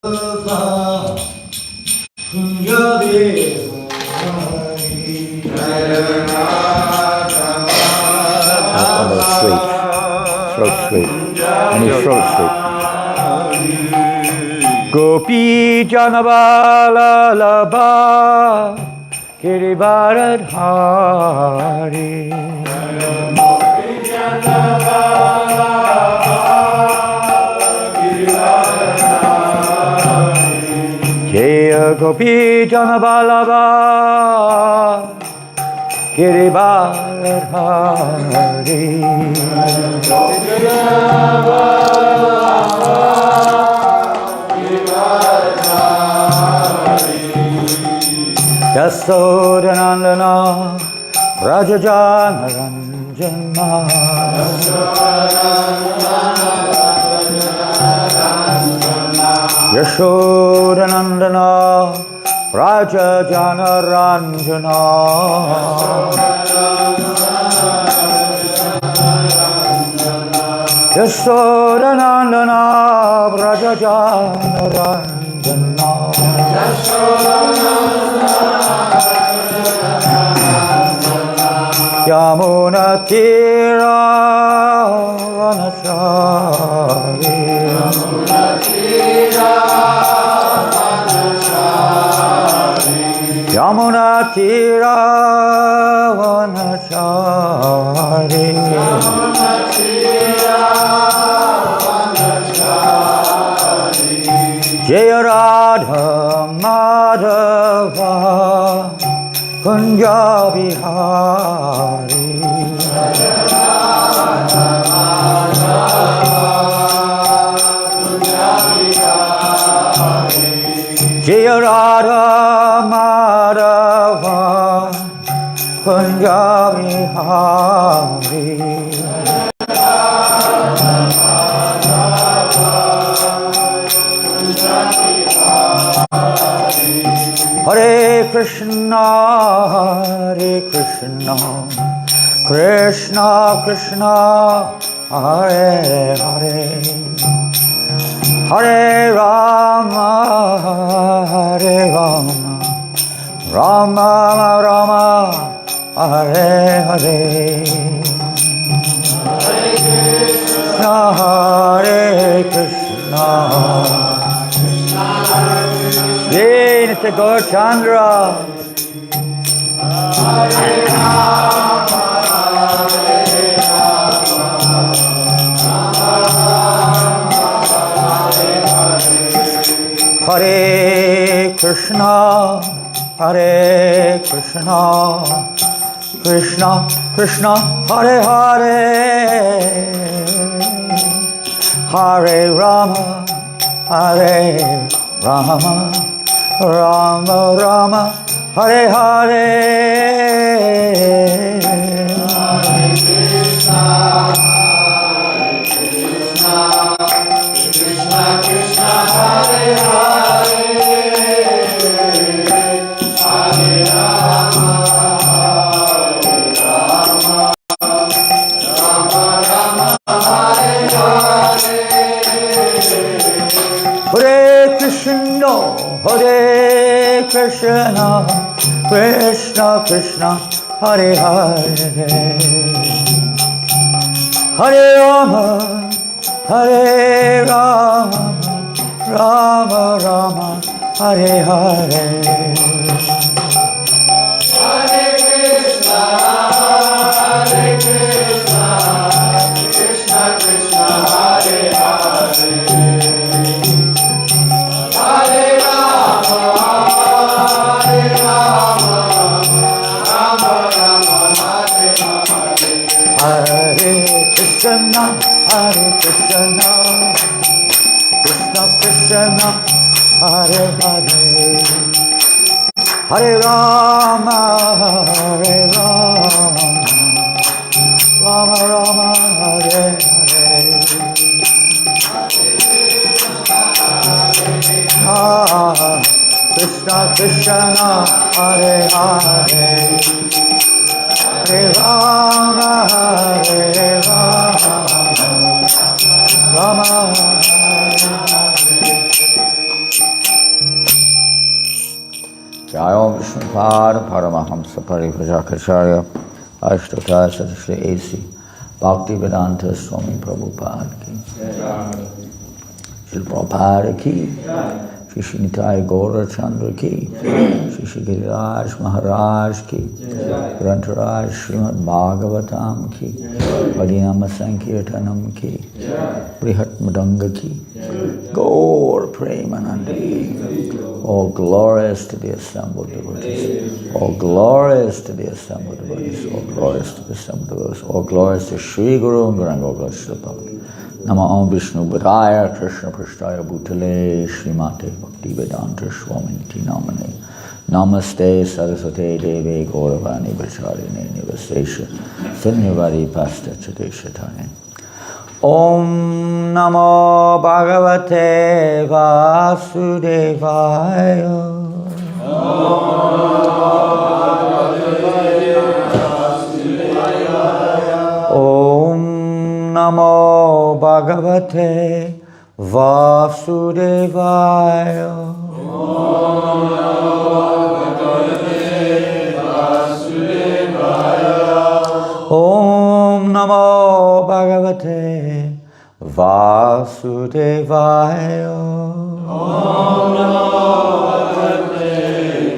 Throat sweep. Any throat sweep. Gopi Janabala Laba Kiribarat Hari Jaya Gopi Janabala Kiribarat Hari Yasodanandana Rajajana Ranjana Yashodanandana Rajajana Ranjana Yashodanandana Rajajana Ranjana Yamuna Tira Vanachari Yamuna Tira Vanachari Jaya Radha Madhava Kunja Bihari Jaya Radha Madhava Kunja Bihari Hare Krishna, Hare Krishna, Krishna Krishna, Hare Hare, Hare Rama, Hare Rama, Rama Rama, Hare Hare, Hare Krishna. Jai Nitya Gaur Chandra. Hare Krishna, Hare Krishna, Krishna Krishna, Hare Hare, Hare Rama, Hare Rama, Rama Rama, Hare Hare, Hare Krishna, Krishna Krishna, Hare Hare, Hare Rama, Rama Rama, Hare Hare. Hare Krishna, Hare Krishna, Krishna Krishna, Hare Hare, Hare Rama, Hare Rama, Rama Rama, Hare Hare. Hare Krishna, Krishna Krishna, Hare Hare. Krishna, Hare Krishna, Krishna Krishna, Hare Hare, Hare Rama, Hare Rama, Rama Rama, Hare Hare. Krishna Krishna, Hare Hare, Hare Rama, Hare Rama, Rama Hare Hare. Jaya Vishnupada Paramahamsa Parivrajakacarya Ashtaka Shri A.C. Bhaktivedanta Swami Prabhupada ki Shri Prabhupada ki Shri Nitai Gaura Chandra ki Shri Giriraj Maharaj ki Grantaraj Srimad Bhagavatam ki Harinama Sankirtanam ki Brihat Madanga ki Gaur Premanandi. All glorious to the assembled devotees. All glorious to the assembled devotees. All glorious to the assembled devotees. All glorious to Sri Guru and Gauranga Srila Nama Om Vishnu Padaya Krishna Prasthaya Bhutale Srimate Bhaktivedanta Swamiti Namane Namaste Saraswate Deve Gauravani Bacharine Nivasesha Sanyavari Pasta Chadeshatane Om Namo Bhagavate Vasudevaya Om Namo Bhagavate Vasudevaya. Om Namo Bhagavate Vasudevaya. Om Namo Bhagavate Vasudevaya.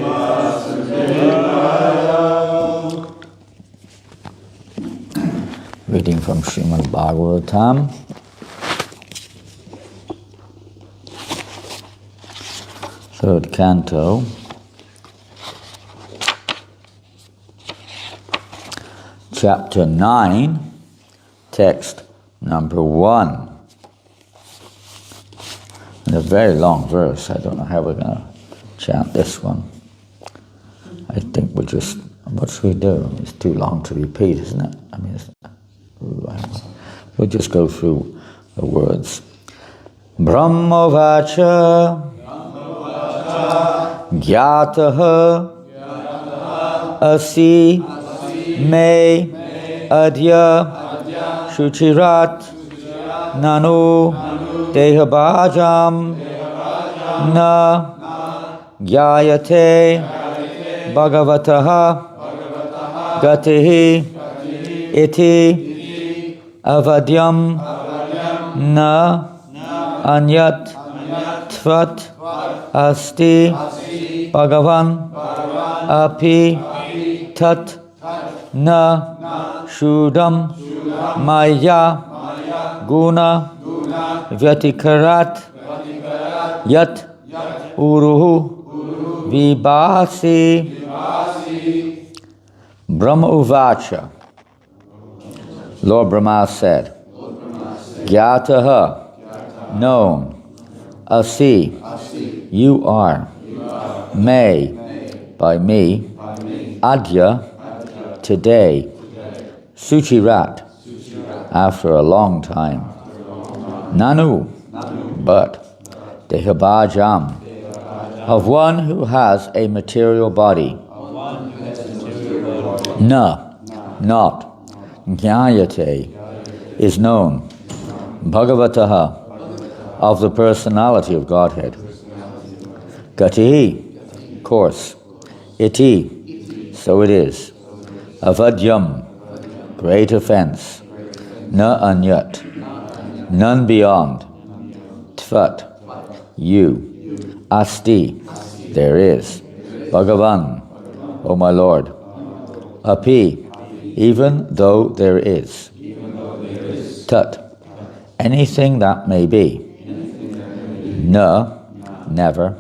Reading from Srimad Bhagavatam. Third canto, chapter 9, text number 1. And a very long verse. I don't know how we're going to chant this one. I think we'll just, what should we do? It's too long to repeat, isn't it? I mean, we'll just go through the words. Brahmavacha Gyataha Asi Me Adya Shuchirat Nanu Dehabhajam Na Gyayate Bhagavataha Gatihi Iti Avadyam Na Anyat Tvat Asti Bhagavan Api Tat Na Shudam Maya Guna Vyatikarat Yat Uruhu Vibhasi Brahma Uvacha. Lord Brahma said, Gyataha, known, Asi, you are, May, by me, Adya, today, Suchirat, after a long time, Nanu, but, Dehabhajam, of one who has a material body, Na, not, Jnayate, is known, Bhagavataha, of the personality of Godhead. Gatihi, course. Iti, so it is. Avadyam, great offense. Na anyat, none beyond. Tvat, you. Asti, there is. Bhagavan, O my Lord. Api, even though there is. Tat, anything that may be. Na, never.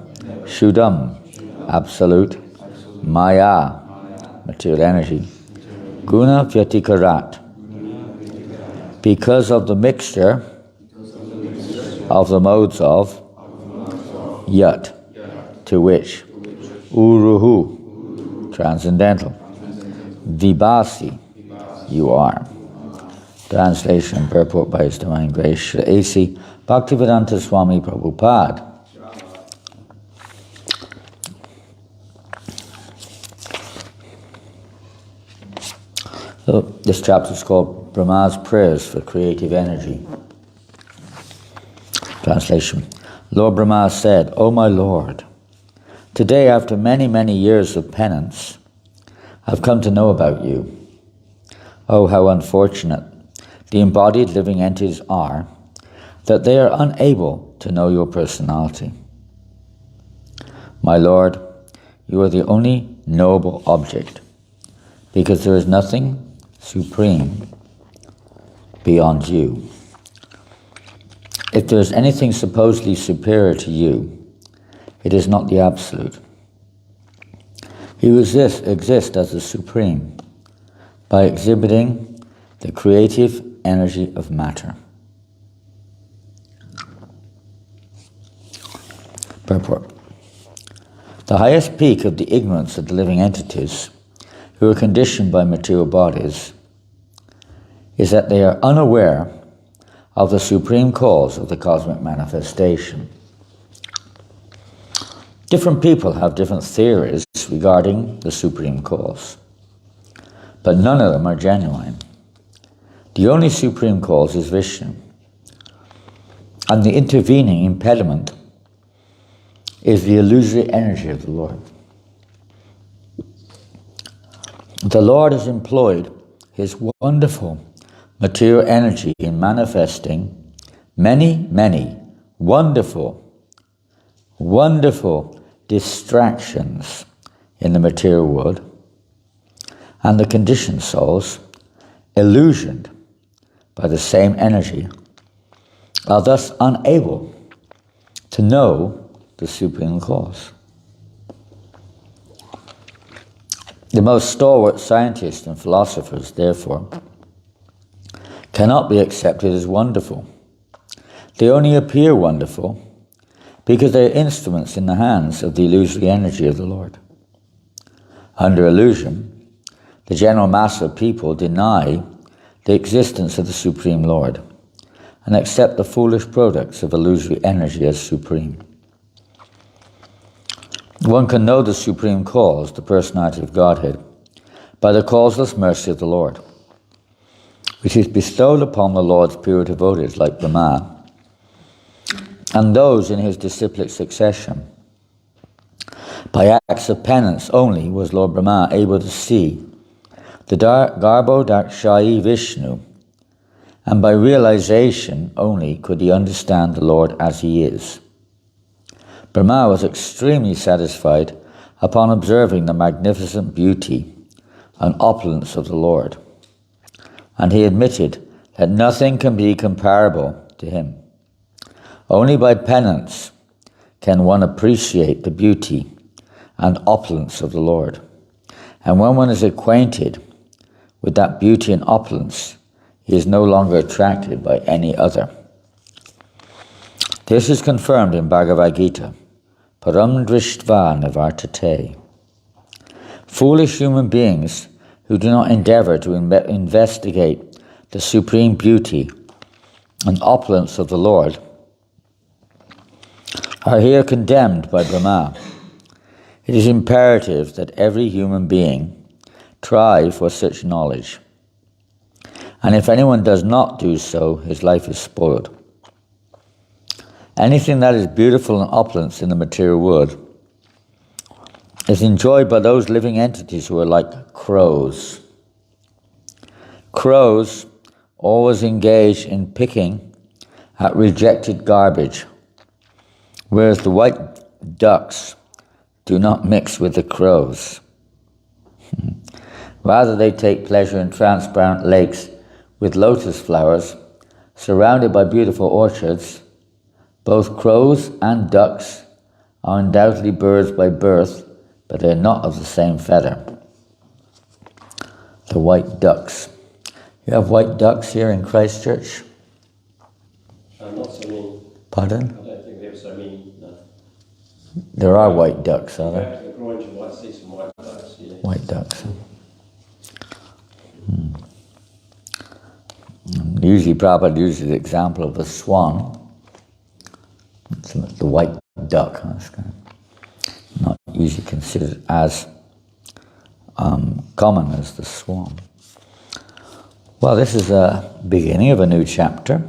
Shudam, absolute. Maya, material energy. Guna vyatikarat, because of the mixture of the modes of yat, to which. Uruhu, transcendental. Vibhasi, you are. Translation, purport by His Divine Grace, Shri A.C. Bhaktivedanta Swami Prabhupada. So, this chapter is called Brahma's Prayers for Creative Energy. Translation. Lord Brahma said, O my Lord, Today, after many, many years of penance, I've come to know about you. Oh, how unfortunate the embodied living entities are that they are unable to know your personality. My Lord, you are the only knowable object, because there is nothing supreme beyond you. If there is anything supposedly superior to you, it is not the absolute. You exist as the supreme by exhibiting the creative energy of matter. Purport. The highest peak of the ignorance of the living entities who are conditioned by material bodies is that they are unaware of the supreme cause of the cosmic manifestation. Different people have different theories regarding the supreme cause, but none of them are genuine. The only supreme cause is Vishnu, and the intervening impediment is the illusory energy of the Lord. The Lord has employed his wonderful material energy in manifesting many, many wonderful distractions in the material world, and the conditioned souls, illusioned by the same energy, are thus unable to know the supreme cause. The most stalwart scientists and philosophers, therefore, cannot be accepted as wonderful. They only appear wonderful because they are instruments in the hands of the illusory energy of the Lord. Under illusion, the general mass of people deny the existence of the Supreme Lord and accept the foolish products of illusory energy as supreme. One can know the supreme cause, the personality of Godhead, by the causeless mercy of the Lord, which is bestowed upon the Lord's pure devotees like Brahma, and those in his disciplic succession. By acts of penance only was Lord Brahma able to see the Garbhodakshayi Vishnu, and by realization only could he understand the Lord as he is. Brahma was extremely satisfied upon observing the magnificent beauty and opulence of the Lord, and he admitted that nothing can be comparable to him. Only by penance can one appreciate the beauty and opulence of the Lord. And when one is acquainted with that beauty and opulence, he is no longer attracted by any other. This is confirmed in Bhagavad Gita, Param Drishtva Nivartate. Foolish human beings who do not endeavor to investigate the supreme beauty and opulence of the Lord are here condemned by Brahma. It is imperative that every human being try for such knowledge, and if anyone does not do so, his life is spoiled. Anything that is beautiful and opulent in the material world is enjoyed by those living entities who are like crows. Crows always engage in picking at rejected garbage, whereas the white ducks do not mix with the crows. Rather, they take pleasure in transparent lakes with lotus flowers, surrounded by beautiful orchards. Both crows and ducks are undoubtedly birds by birth, but they are not of the same feather. The white ducks. You have white ducks here in Christchurch? Not so many. Pardon? I don't think there are so many, no. There are white ducks, are there? Perhaps the groins you might see some white ducks, yeah. White ducks. Usually Prabhupada uses the example of the swan. It's the white duck. That's kind of not usually considered as common as the swan. Well, this is a beginning of a new chapter,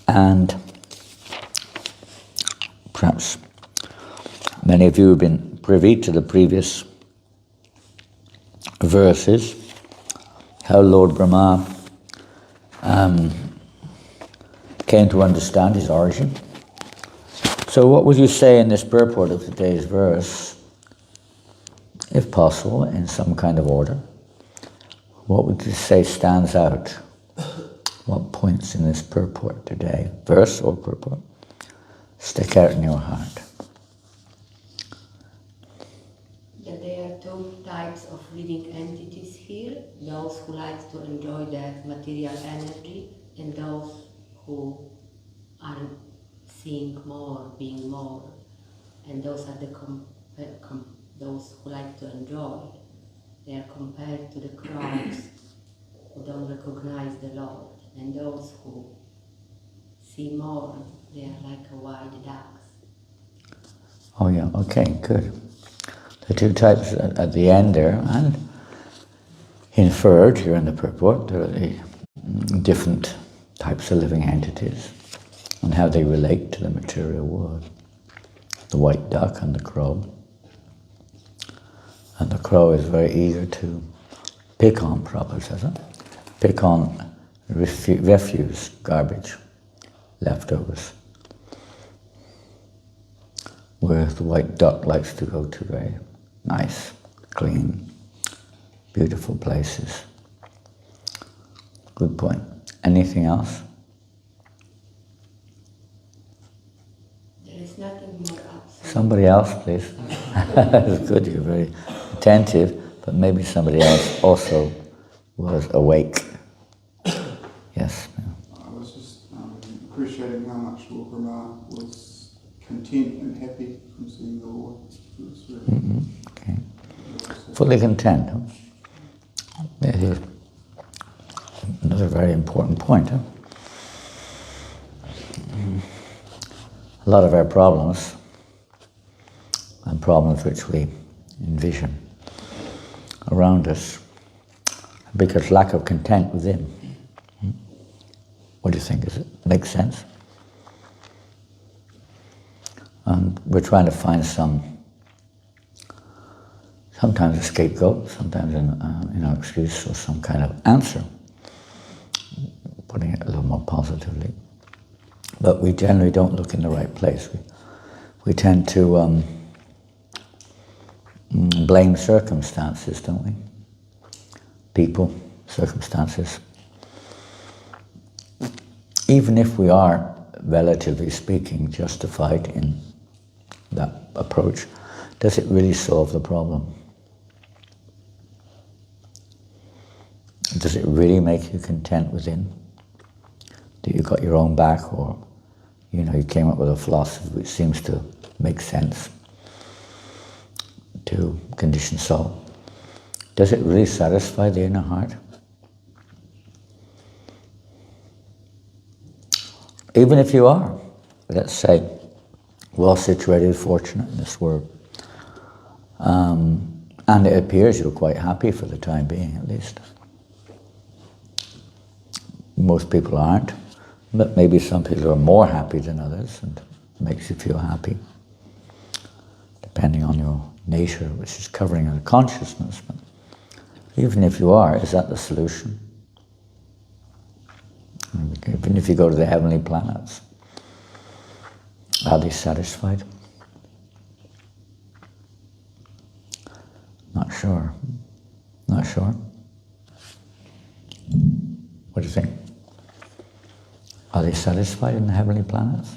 and perhaps Many of you have been privy to the previous verses, how Lord Brahma came to understand his origin. So what would you say in this purport of today's verse, if possible, in some kind of order? What would you say stands out? What points in this purport today, verse or purport, stick out in your heart? That there are two types of living entities here, those who like to enjoy the material energy and those who are seeing more, being more, and those are those who like to enjoy. They are compared to the crowds who don't recognize the Lord, and those who see more, they are like a wild ducks. Oh yeah, okay, good. The two types at the end there, and inferred here in the purport, there are the different types of living entities and how they relate to the material world. The white duck and the crow. And the crow is very eager to pick on, Prabhupada says it, pick on refuse, garbage, leftovers. Whereas the white duck likes to go to very nice, clean, beautiful places. Good point. Anything else? There is nothing more absolute. Somebody else, please. It's good, you're very attentive, but maybe somebody else also was awake. Yes. I was just appreciating how much Lord Brahma was content and happy from seeing the Lord. It was really Okay. Fully content. Huh? It is another very important point. Huh? A lot of our problems, and problems which we envision around us, because lack of content within. What do you think? Does it make sense? And we're trying to find sometimes a scapegoat, sometimes an excuse or some kind of answer, putting it a little more positively. But we generally don't look in the right place. We tend to blame circumstances, don't we? People, circumstances. Even if we are, relatively speaking, justified in that approach, does it really solve the problem? Does it really make you content within? That you got your own back, or you came up with a philosophy which seems to make sense to conditioned soul? Does it really satisfy the inner heart? Even if you are, let's say, well situated, fortunate in this world, and it appears you're quite happy for the time being, at least. Most people aren't, but maybe some people are more happy than others, and it makes you feel happy, depending on your nature, which is covering our consciousness. But even if you are, is that the solution? Even if you go to the heavenly planets, are they satisfied? Not sure. Not sure. What do you think? Are they satisfied in the heavenly planets?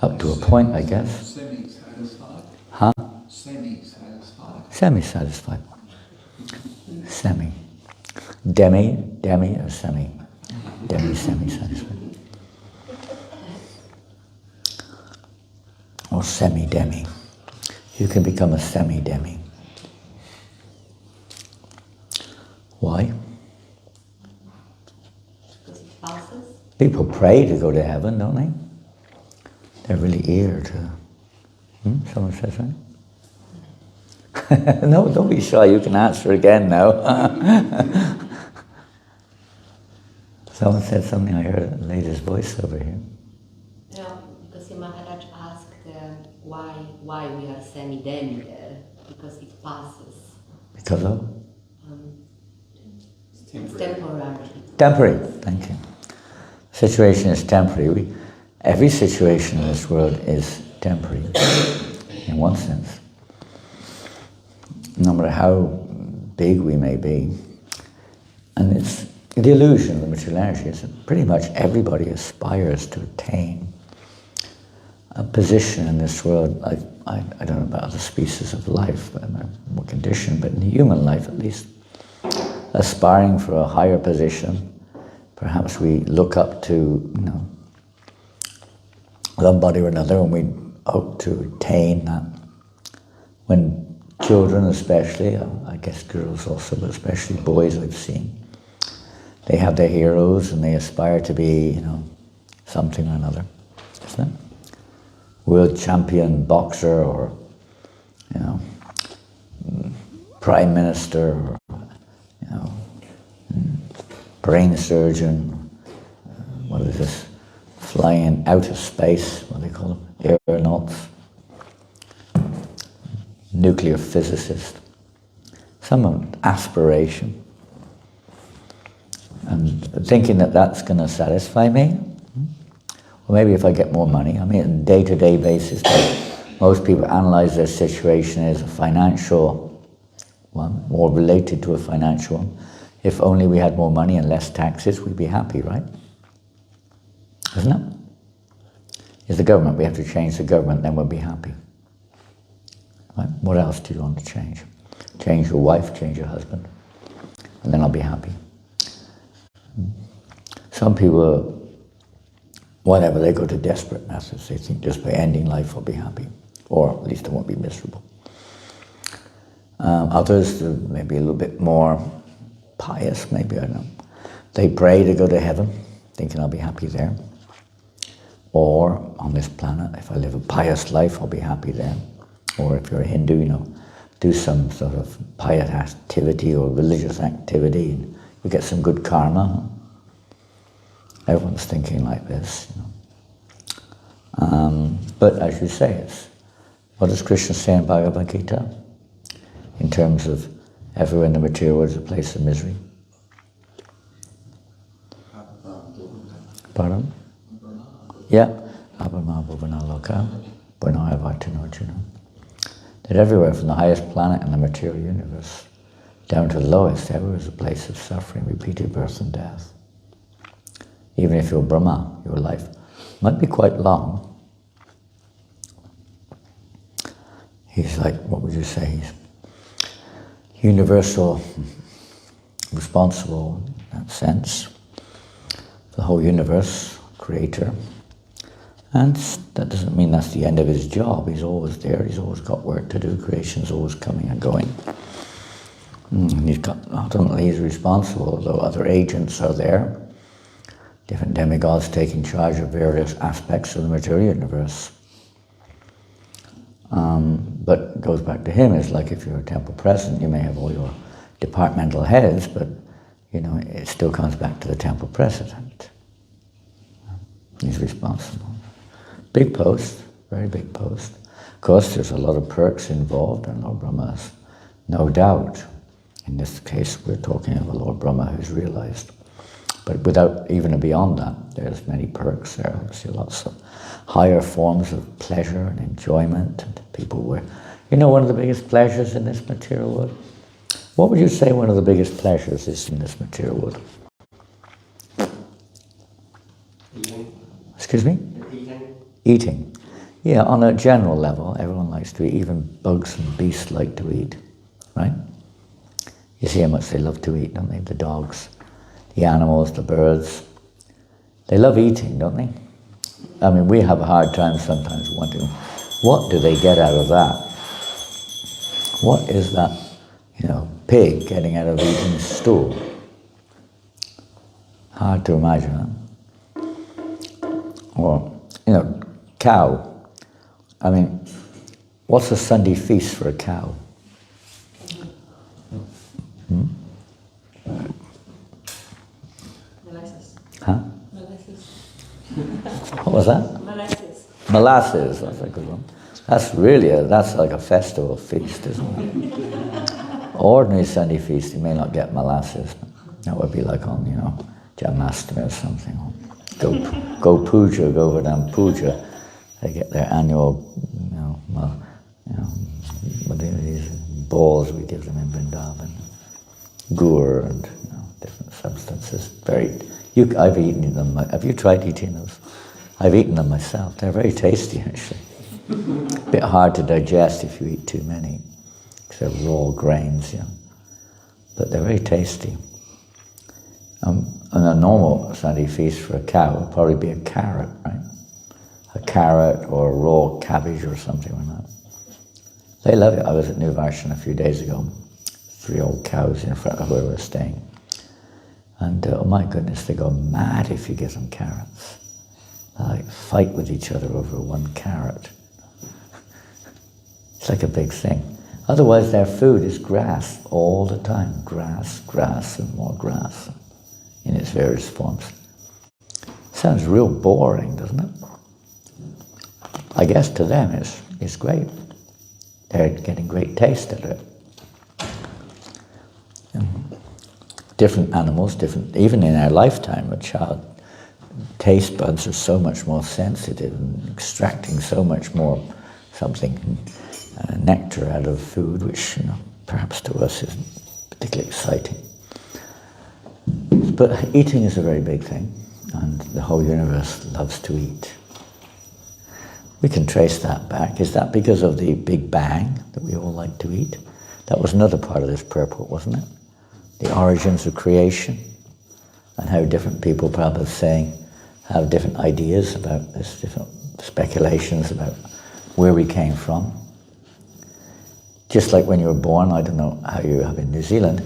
Up to a point, I guess. semi-satisfied. Huh? Semi-satisfied. Semi-satisfied. Semi. Demi or semi? Demi, semi-satisfied. Or semi-demi. You can become a semi-demi. Why? Because it passes. People pray to go to heaven, don't they? They're really eager to... Someone says that? No, don't be shy, you can answer again now. Someone said something, I heard a lady's voice over here. Yeah, because in my Maharaj asked why we are semi-demi there, because it passes. Because of? It's It's temporary. temporary. Temporary, thank you. Situation is temporary. Every situation in this world is temporary, in one sense. No matter how big we may be. And it's the illusion of the material energy is that pretty much everybody aspires to attain a position in this world. I don't know about other species of life, but more conditioned, but in human life at least, aspiring for a higher position. Perhaps we look up to, somebody or another, and we hope to attain that. When children especially, I guess girls also, but especially boys I've seen, they have their heroes and they aspire to be, something or another, isn't it? World champion boxer or, prime minister or, brain surgeon, what is this, flying out of space, what do they call them, aeronauts, nuclear physicist, some aspiration, and thinking that that's going to satisfy me. Or maybe if I get more money. I mean, on a day-to-day basis, most people analyze their situation as a financial one, or related to a financial one. If only we had more money and less taxes, we'd be happy, right? Isn't it? It's the government. We have to change the government, then we'll be happy. Right? What else do you want to change? Change your wife, change your husband, and then I'll be happy. Some people, whatever, they go to desperate methods. They think just by ending life will be happy, or at least they won't be miserable. Others, maybe a little bit more pious, maybe, I don't know. They pray to go to heaven, thinking I'll be happy there. Or on this planet, if I live a pious life, I'll be happy there. Or if you're a Hindu, do some sort of pious activity or religious activity, and you get some good karma. Everyone's thinking like this. But as you say, what does Krishna say in Bhagavad Gita? In terms of everywhere in the material world is a place of misery. Pardon? Yeah. That everywhere from the highest planet in the material universe down to the lowest, everywhere is a place of suffering, repeated birth and death. Even if you're Brahma, your life might be quite long. He's like, what would you say? He's universal, responsible in that sense, for the whole universe, creator. And that doesn't mean that's the end of his job. He's always there, he's always got work to do, creation's always coming and going. And ultimately he's responsible, although other agents are there. Different demigods taking charge of various aspects of the material universe. But it goes back to him. It's like if you're a temple president, you may have all your departmental heads, but it still comes back to the temple president. He's responsible. Big post, very big post. Of course, there's a lot of perks involved in Lord Brahma's, no doubt. In this case, we're talking of a Lord Brahma who's realized. But without even beyond that, there's many perks there. Obviously, lots of higher forms of pleasure and enjoyment. And people were, one of the biggest pleasures in this material world. What would you say one of the biggest pleasures is in this material world? Eating. Excuse me? Eating. Eating. Yeah, on a general level, everyone likes to eat. Even bugs and beasts like to eat, right? You see how much they love to eat, don't they? The dogs, the animals, the birds. They love eating, don't they? I mean, we have a hard time sometimes wondering, what do they get out of that? What is that, pig getting out of eating stool? Hard to imagine, huh? Or, cow. I mean, what's a Sunday feast for a cow? Molasses. Huh? Molasses. What was that? Molasses. Molasses, that's a good one. That's really, that's like a festival feast, isn't it? Ordinary Sunday feast, you may not get molasses. That would be like on, Janmashtami or something. Go puja, Govardhan puja. They get their annual, these balls we give them in Vrindavan. Gur and different substances. I've eaten them. Have you tried eating those? I've eaten them myself. They're very tasty, actually. A bit hard to digest if you eat too many, because they're raw grains, but they're very tasty. And a normal Sunday feast for a cow would probably be a carrot, right? A carrot or a raw cabbage or something like that. They love it. I was at New Varshan a few days ago. 3 old cows in front of where we were staying. And oh my goodness, they go mad if you give them carrots. They like fight with each other over one carrot. It's like a big thing. Otherwise their food is grass all the time. Grass, grass, and more grass in its various forms. Sounds real boring, doesn't it? I guess to them it's great. They're getting great taste at it. Different animals, even in our lifetime, a child, taste buds are so much more sensitive and extracting so much more nectar out of food, which perhaps to us isn't particularly exciting. But eating is a very big thing, and the whole universe loves to eat. We can trace that back. Is that because of the Big Bang that we all like to eat? That was another part of this purport, wasn't it? The origins of creation, and how different people probably have different ideas about this, different speculations about where we came from. Just like when you were born, I don't know how you have in New Zealand,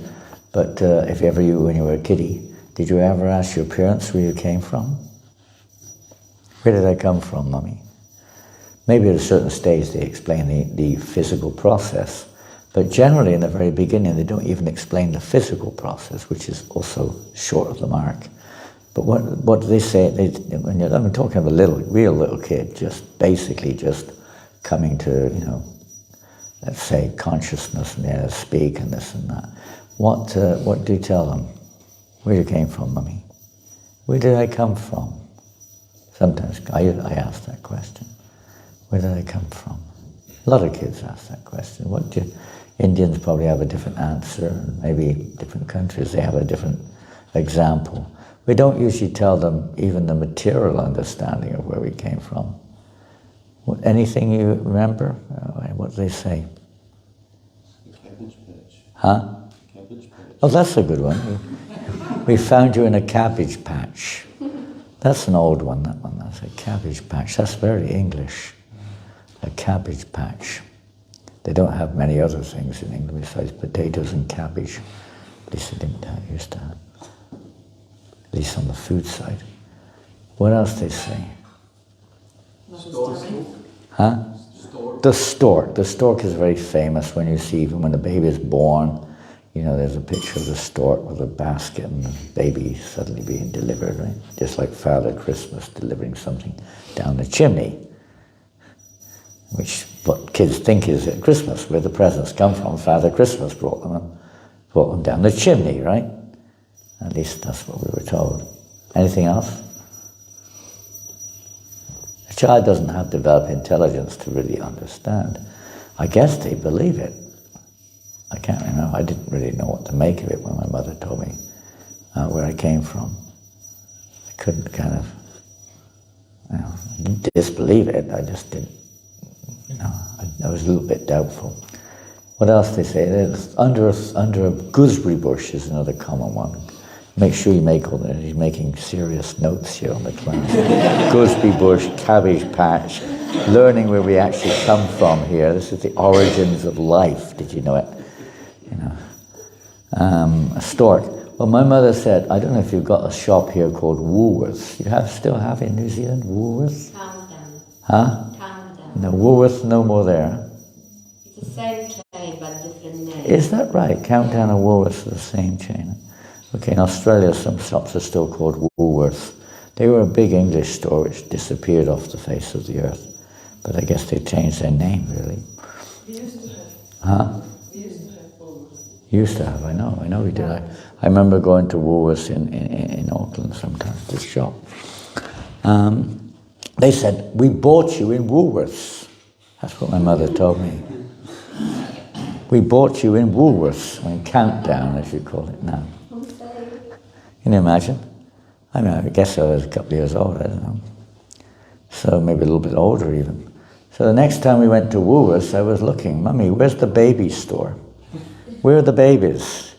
but when you were a kiddie, did you ever ask your parents where you came from? Where did I come from, Mummy? Maybe at a certain stage they explain the physical process, but generally in the very beginning they don't even explain the physical process, which is also short of the mark. But what do they say? I'm talking of a real little kid, just coming to, let's say consciousness and to speak and this and that. What do you tell them? Where you came from, Mummy? Where did I come from? Sometimes I ask that question. Where did I come from? A lot of kids ask that question. Indians probably have a different answer, and maybe different countries, they have a different example. We don't usually tell them even the material understanding of where we came from. Anything you remember? What do they say? The cabbage patch. Huh? Cabbage patch. Oh, that's a good one. We found you in a cabbage patch. That's an old one, that one. That's a cabbage patch. That's very English. A cabbage patch. They don't have many other things in England besides potatoes and cabbage. At least they didn't used to have. At least on the food side. What else they say? Stork. Huh? Stork. The stork. The stork is very famous when you see, even when the baby is born, there's a picture of the stork with a basket and the baby suddenly being delivered, right? Just like Father Christmas delivering something down the chimney. Which what kids think is at Christmas, where the presents come from. Father Christmas brought them down the chimney, right? At least that's what we were told. Anything else? A child doesn't have developed intelligence to really understand. I guess they believe it. I can't remember. I didn't really know what to make of it when my mother told me where I came from. I couldn't kind of disbelieve it. I just didn't. I was a little bit doubtful. What else they say? There's under a gooseberry bush is another common one. Make sure you make all that. He's making serious notes here on the class. Gooseberry bush, cabbage patch, learning where we actually come from here. This is the origins of life. Did you know it? A stork. Well, my mother said, I don't know if you've got a shop here called Woolworths. You still have in New Zealand Woolworths? Camden. Huh? Camden. No, Woolworths no more there. It's the same chain but different name. Is that right? Countdown and Woolworths are the same chain. Okay, in Australia some shops are still called Woolworths. They were a big English store which disappeared off the face of the earth. But I guess they changed their name, really. We used to have. Huh? We used to have Woolworths. Used to have, I know we did. I remember going to Woolworths in Auckland sometimes to shop. They said, we bought you in Woolworths. That's what my mother told me. We bought you in Woolworths, in Countdown, as you call it now. Can you imagine? I mean, I guess I was a couple of years old, I don't know. So maybe a little bit older even. So the next time we went to Woolworths, I was looking, Mummy, where's the baby store? Where are the babies?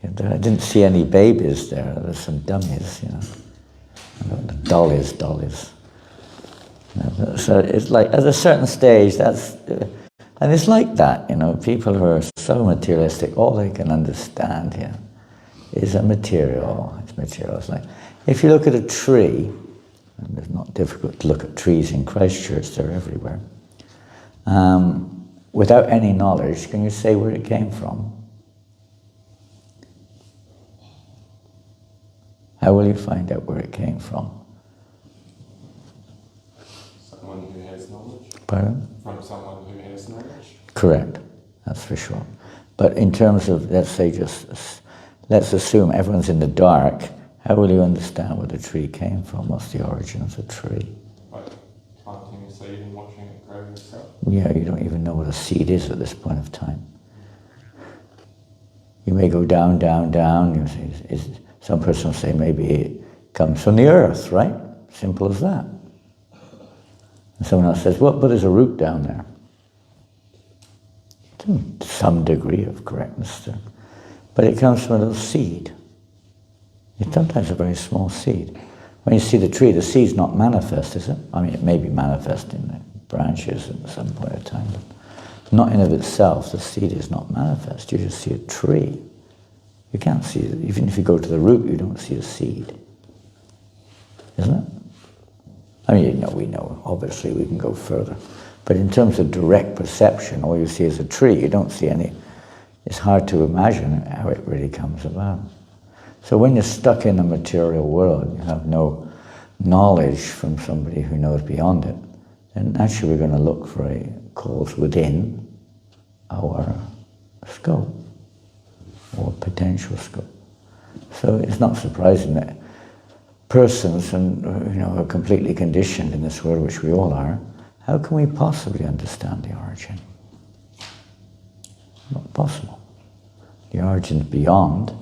I didn't see any babies there. There's some dummies, you know. Dollies. So it's like, at a certain stage, and it's like that, you know, people who are so materialistic, all they can understand here is a material. It's material. It's like, if you look at a tree, and it's not difficult to look at trees in Christchurch, they're everywhere. Without any knowledge, can you say where it came from? How will you find out where it came from? Someone who has knowledge. Pardon? From someone who has knowledge. Correct, that's for sure. But in terms of, let's say, let's assume everyone's in the dark, how will you understand where the tree came from? What's the origin of the tree? Like planting a seed and watching it grow yourself. Yeah, you don't even know what a seed is at this point of time. You may go down. You say, some person will say maybe it comes from the earth, right? Simple as that. And someone else says, well, but there's a root down there. Some degree of correctness there. But it comes from a little seed. It's sometimes a very small seed. When you see the tree, the seed's not manifest, is it? I mean, it may be manifest in the branches at some point in time, but not in of itself. The seed is not manifest. You just see a tree. You can't see it. Even if you go to the root, you don't see a seed. Isn't it? I mean, you know, we know, obviously we can go further. But in terms of direct perception, all you see is a tree. You don't see any. It's hard to imagine how it really comes about. So when you're stuck in the material world, you have no knowledge from somebody who knows beyond it, then naturally we're going to look for a cause within our scope, or potential scope. So it's not surprising that persons who are completely conditioned in this world, which we all are, how can we possibly understand the origin? Not possible. The origin's beyond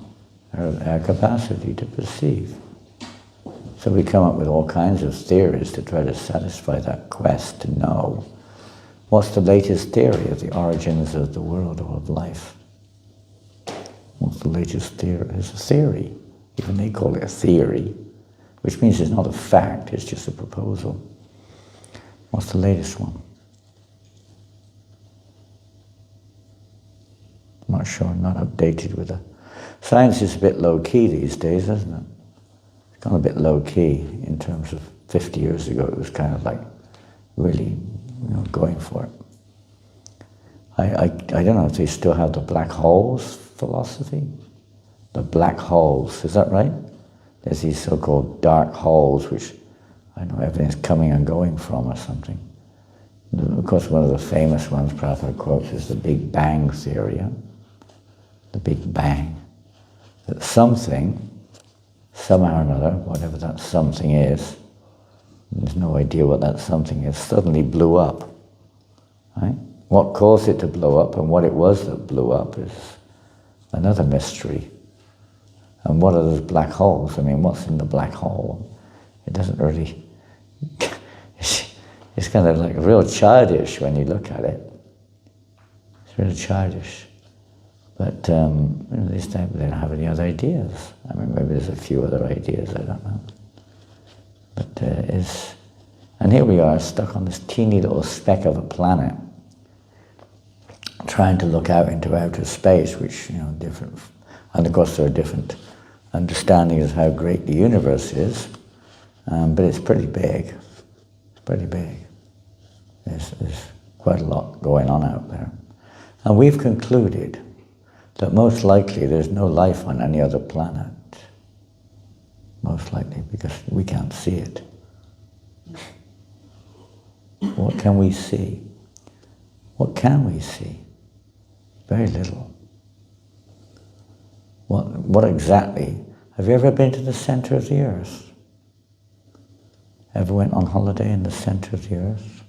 our capacity to perceive. So we come up with all kinds of theories to try to satisfy that quest to know what's the latest theory of the origins of the world or of life. What's the latest theory? It's a theory. Even they call it a theory, which means it's not a fact, it's just a proposal. What's the latest one? I'm not sure, not updated with it. Science is a bit low-key these days, isn't it? It's gone a bit low-key in terms of 50 years ago. It was kind of like really, going for it. I don't know if they still have the black holes philosophy. The black holes, is that right? There's these so-called dark holes, which I know everything's coming and going from or something. Of course, one of the famous ones, Prabhupada quotes, is the Big Bang theory. Yeah? The Big Bang. That something, somehow or another, whatever that something is, there's no idea what that something is, suddenly blew up. Right? What caused it to blow up and what it was that blew up is another mystery. And what are those black holes? I mean, what's in the black hole? It doesn't really... it's kind of like real childish when you look at it. It's really childish. But this time they don't have any other ideas. I mean, maybe there's a few other ideas, I don't know. But and here we are, stuck on this teeny little speck of a planet, trying to look out into outer space, which, different, and of course there are different understandings of how great the universe is, but it's pretty big. It's pretty big. There's quite a lot going on out there. And we've concluded that most likely there's no life on any other planet. Most likely, because we can't see it. What can we see? What can we see? Very little. What exactly? Have you ever been to the center of the earth? Ever went on holiday in the center of the earth?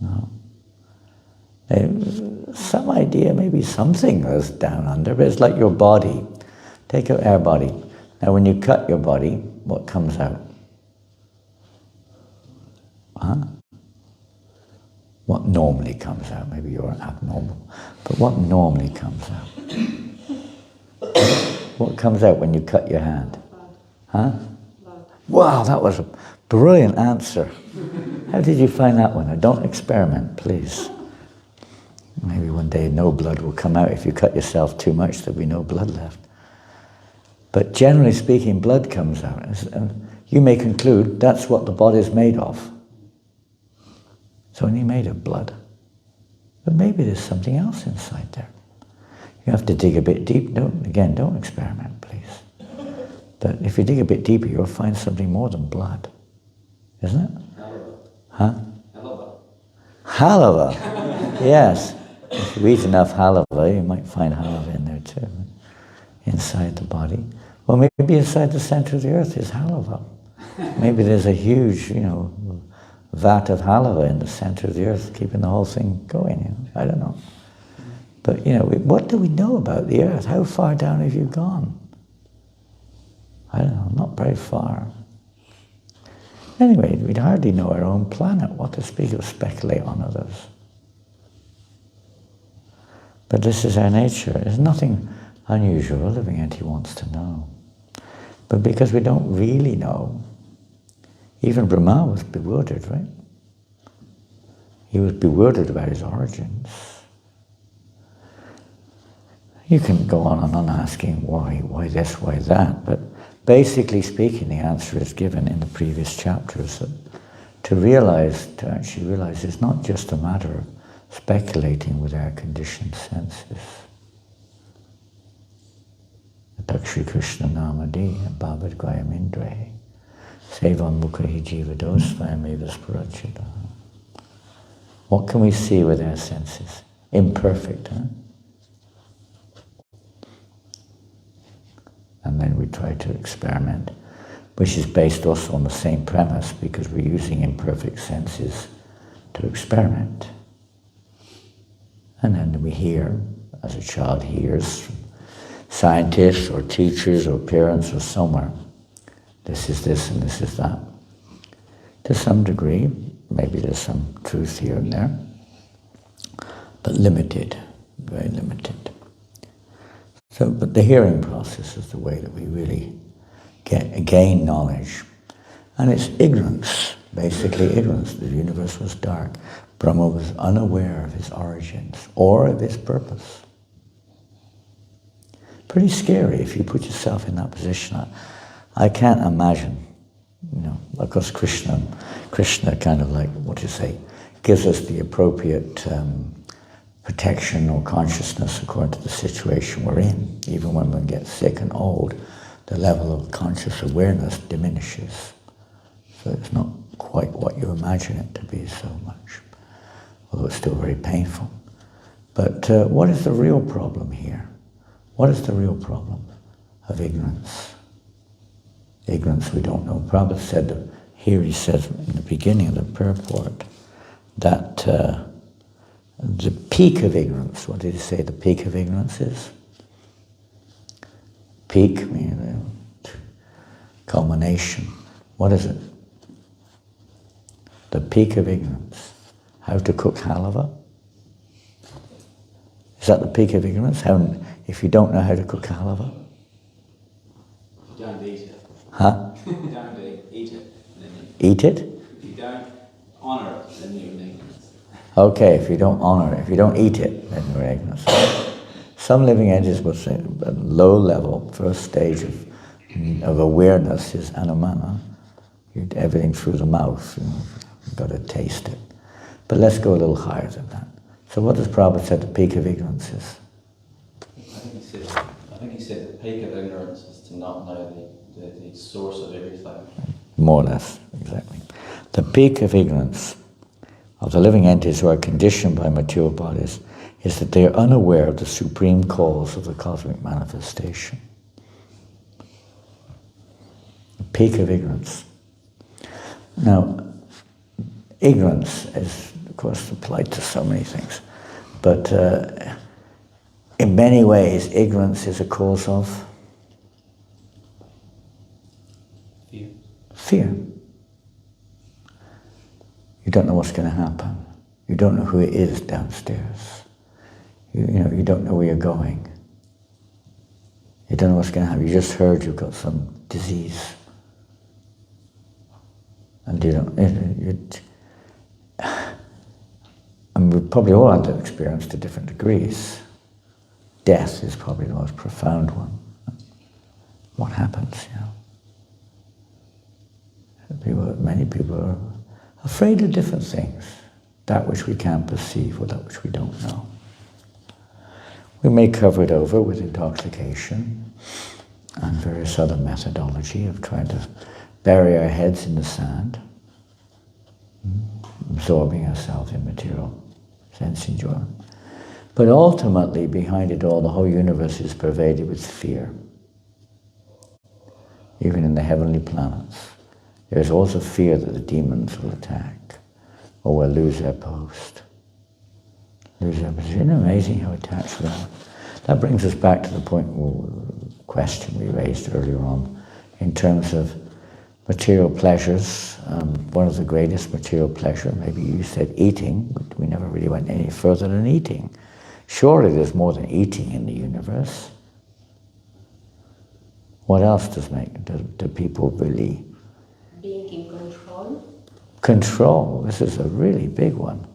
No. Some idea, maybe something goes down under, but it's like your body. Take out our body. Now when you cut your body, what comes out? Huh? What normally comes out? Maybe you're abnormal. But what normally comes out? What comes out when you cut your hand? Huh? Wow, that was a brilliant answer. How did you find that one? Now, don't experiment, please. Maybe one day no blood will come out. If you cut yourself too much, there'll be no blood left. But generally speaking, blood comes out. And you may conclude that's what the body is made of. It's only made of blood. But maybe there's something else inside there. You have to dig a bit deep. Don't experiment, please. But if you dig a bit deeper, you'll find something more than blood. Isn't it? Halava. Huh? Halava. Halava. Yes. If you eat enough halava, you might find halava in there too. Inside the body. Well, maybe inside the center of the earth is halava. Maybe there's a huge, vat of halava in the center of the earth, keeping the whole thing going. I don't know. But, what do we know about the earth? How far down have you gone? I don't know, not very far. Anyway, we'd hardly know our own planet, what to speak of speculate on others. But this is our nature. There's nothing unusual. A living entity wants to know. But because we don't really know, even Brahma was bewildered, right? He was bewildered about his origins. You can go on and on asking why this, why that, but basically speaking, the answer is given in the previous chapters, that to actually realize it's not just a matter of speculating with our conditioned senses. Dakshi Krishna Namadi Bhabad Gwayam Indre Sevan Mukhahi Jivados Vayamevas Parachita. What can we see with our senses? Imperfect, huh? And then we try to experiment, which is based also on the same premise, because we're using imperfect senses to experiment. And then we hear, as a child hears from scientists or teachers or parents or somewhere, this is this and this is that. To some degree, maybe there's some truth here and there, but limited, very limited. But the hearing process is the way that we really gain knowledge. And it's ignorance, basically ignorance. The universe was dark. Brahma was unaware of his origins or of his purpose. Pretty scary if you put yourself in that position. I can't imagine, of course Krishna kind of gives us the appropriate protection or consciousness according to the situation we're in. Even when we get sick and old, the level of conscious awareness diminishes. So it's not quite what you imagine it to be so much, although it's still very painful. But what is the real problem here? What is the real problem of ignorance? Ignorance we don't know. Prabhupada said, here he says in the beginning of the purport, that the peak of ignorance, what did he say the peak of ignorance is? Peak, meaning culmination. What is it? The peak of ignorance. How to cook halava? Is that the peak of ignorance? If you don't know how to cook halava? You don't eat it. Huh? You don't eat it. Eat it? If you don't honour it, then you're in ignorance. Okay, if you don't honour it, if you don't eat it, then you're in ignorance. Some living entities will say a low level, first stage of awareness is anumana. You eat everything through the mouth, you've got to taste it. But let's go a little higher than that. So what does Prabhupada say the peak of ignorance is? I think he said the peak of ignorance is to not know the source of everything. More or less, exactly. The peak of ignorance of the living entities who are conditioned by material bodies is that they are unaware of the supreme cause of the cosmic manifestation. The peak of ignorance. Now, ignorance is, of course, applied to so many things, but in many ways, ignorance is a cause of fear. You don't know what's going to happen. You don't know who it is downstairs. You don't know where you're going. You don't know what's going to happen. You just heard you've got some disease. And you don't, and we probably all had that experience to different degrees. Death is probably the most profound one. What happens, Many people are afraid of different things, that which we can't perceive or that which we don't know. We may cover it over with intoxication and various other methodology of trying to bury our heads in the sand, absorbing ourselves in material sense enjoyment. But ultimately, behind it all, the whole universe is pervaded with fear. Even in the heavenly planets, there is also fear that the demons will attack or will lose their post. Isn't it amazing how attached we are? That brings us back to the question we raised earlier on in terms of material pleasures. One of the greatest material pleasure, maybe you said eating, but we never really went any further than eating. Surely there's more than eating in the universe. What else do people really... Being in control. Control. This is a really big one.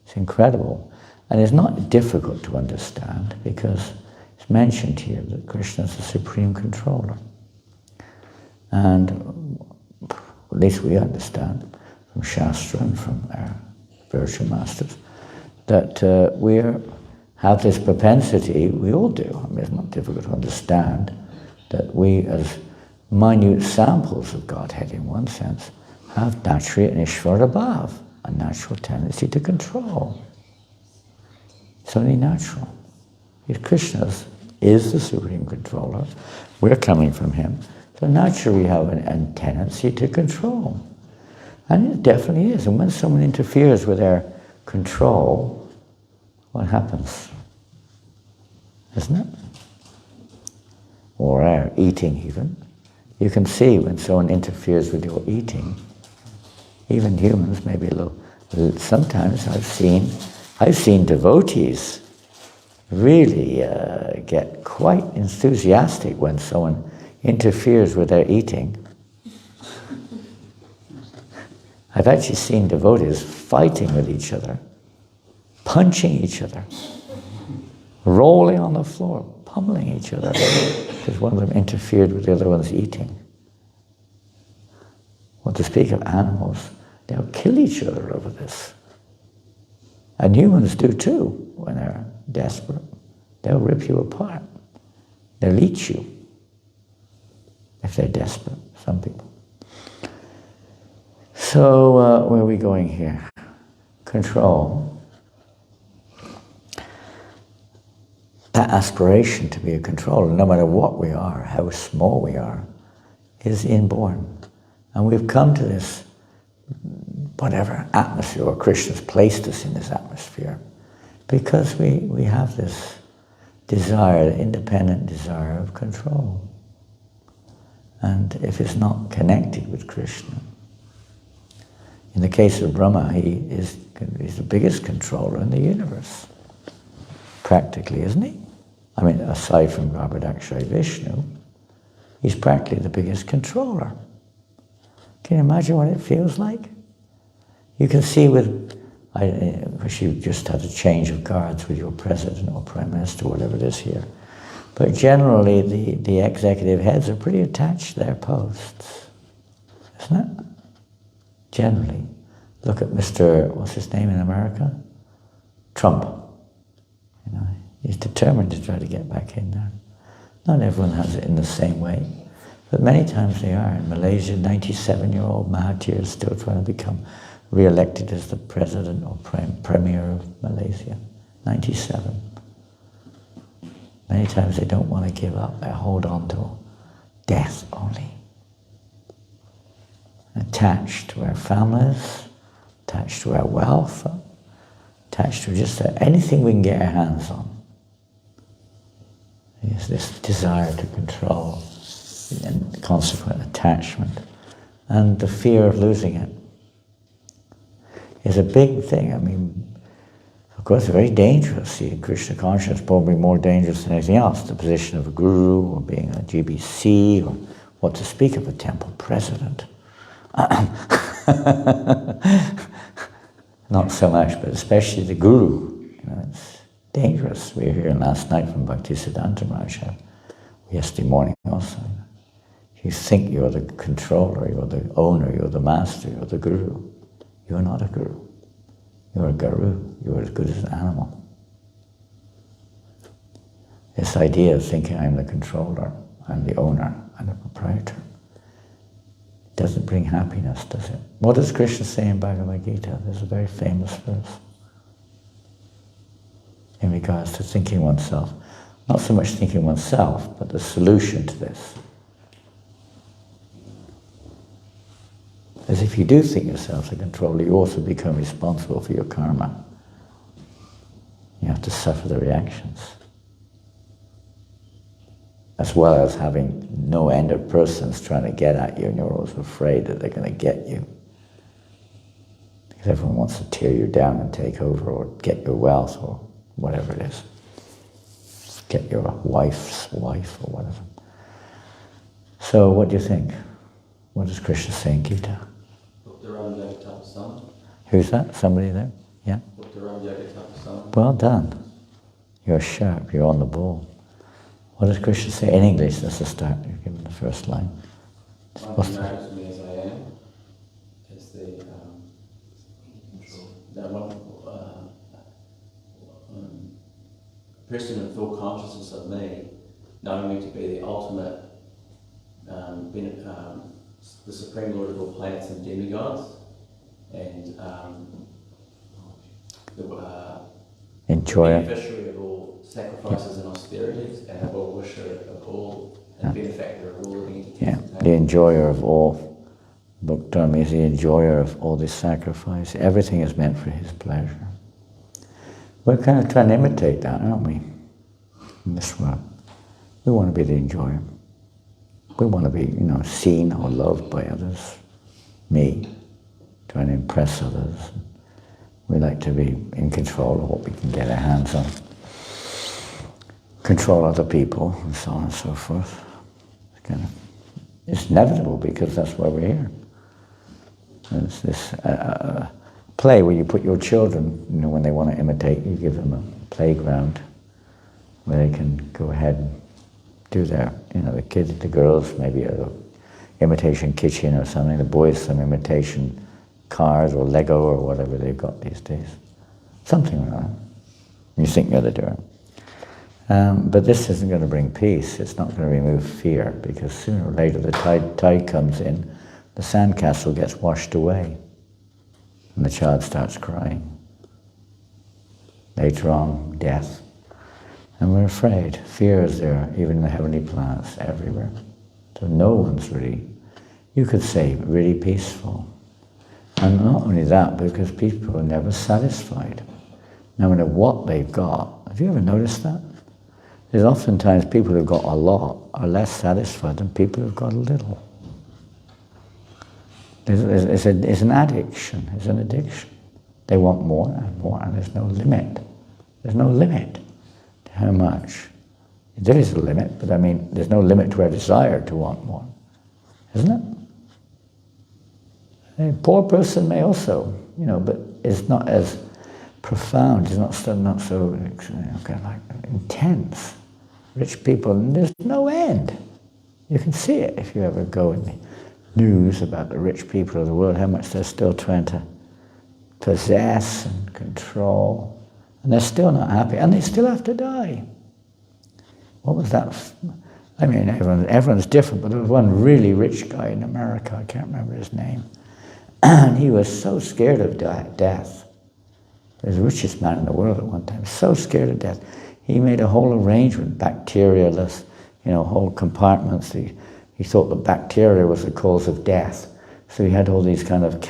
It's incredible. And it's not difficult to understand because it's mentioned here that Krishna is the supreme controller. And at least we understand from Shastra and from our spiritual masters that we have this propensity, we all do. I mean, it's not difficult to understand that we, as minute samples of Godhead in one sense, have naturally an Ishvara above, a natural tendency to control. It's only natural. If Krishna is the supreme controller, we're coming from him, so naturally we have a tendency to control. And it definitely is. And when someone interferes with our control, what happens? Isn't it? Or our eating even. You can see when someone interferes with your eating, even humans, maybe a little sometimes I've seen devotees really get quite enthusiastic when someone interferes with their eating. I've actually seen devotees fighting with each other, punching each other, rolling on the floor, pummeling each other because one of them interfered with the other one's eating. Well, to speak of animals, they'll kill each other over this. And humans do too when they're desperate. They'll rip you apart. They'll eat you if they're desperate, some people. So, where are we going here? Control. That aspiration to be a controller, no matter what we are, how small we are, is inborn. And we've come to this, whatever atmosphere, or Krishna's placed us in this atmosphere, because we have this desire, independent desire of control. And if it's not connected with Krishna, in the case of Brahma, he's the biggest controller in the universe, practically, isn't he? I mean, aside from Garbhodakshaya Vishnu, he's practically the biggest controller. Can you imagine what it feels like? You can see wish you just had a change of guards with your president or prime minister, or whatever it is here. But generally, the executive heads are pretty attached to their posts, isn't it? Generally. Look at Mr., what's his name in America? Trump. He's determined to try to get back in there. Not everyone has it in the same way, but many times they are. In Malaysia, 97-year-old Mahathir is still trying to become re-elected as the president or premier of Malaysia, 97. Many times they don't want to give up, they hold on to death only. Attached to our families, attached to our wealth, attached to just anything we can get our hands on. Is this desire to control and consequent attachment and the fear of losing it is a big thing. I mean, of course, it's very dangerous. See, Krishna consciousness is probably more dangerous than anything else. The position of a guru or being a GBC or what to speak of a temple president. Not so much, but especially the guru. You know, it's dangerous. We were here last night from Bhaktisiddhanta Maharaj, yesterday morning also. You think you're the controller, you're the owner, you're the master, you're the guru. You're not a guru. You're a guru. You're as good as an animal. This idea of thinking I'm the controller, I'm the owner, I'm the proprietor, doesn't bring happiness, does it? What does Krishna say in Bhagavad Gita? There's a very famous verse in regards to thinking oneself. Not so much thinking oneself, but the solution to this. As if you do think yourself the controller, you also become responsible for your karma. You have to suffer the reactions. As well as having no end of persons trying to get at you, and you're always afraid that they're going to get you. Because everyone wants to tear you down and take over, or get your wealth, or whatever it is. Get your wife's wife, or whatever. So what do you think? What does Krishna say in Gita? Who's that? Somebody there? Yeah? Well done. You're sharp, you're on the ball. What does Krishna say in English? That's the start. You give him the first line. One who knows me as I am is the person in full consciousness of me, knowing me to be the ultimate, the Supreme Lord of all planets and demigods, and the enjoyer. Beneficiary of all sacrifices and austerities, and a well-wisher of all, and benefactor of all living entities. Yeah, the enjoyer of all. Bhakta means the enjoyer of all this sacrifice. Everything is meant for his pleasure. We're kind of trying to imitate that, aren't we? In this world. We want to be the enjoyer. We want to be, seen or loved by others. Me, trying to impress others. We like to be in control of what we can get our hands on. Control other people, and so on and so forth. It's inevitable because that's why we're here. It's this play where you put your children, when they want to imitate, you give them a playground where they can go ahead and do their, the kids, the girls, maybe an imitation kitchen or something, the boys some imitation cars or Lego or whatever they've got these days. Something like that. You think you're the doer. But this isn't going to bring peace. It's not going to remove fear, because sooner or later the tide comes in, the sandcastle gets washed away, and the child starts crying. Later on, death. And we're afraid. Fear is there, even in the heavenly planets, everywhere. So no one's really, you could say, really peaceful. And not only that, because people are never satisfied. No matter what they've got. Have you ever noticed that? There's oftentimes people who've got a lot are less satisfied than people who've got a little. It's an addiction. It's an addiction. They want more and more, and there's no limit. There's no limit to how much. There is a limit, but there's no limit to our desire to want more, isn't it? A poor person may also, but it's not as profound. It's not so intense. Rich people, there's no end. You can see it if you ever go in the news about the rich people of the world, how much they're still trying to possess and control, and they're still not happy, and they still have to die. What was that? Everyone's different, but there was one really rich guy in America, I can't remember his name, And he was so scared of death. He was the richest man in the world at one time, so scared of death. He made a whole arrangement, bacterialess, whole compartments. He thought that bacteria was the cause of death. So he had all these kind of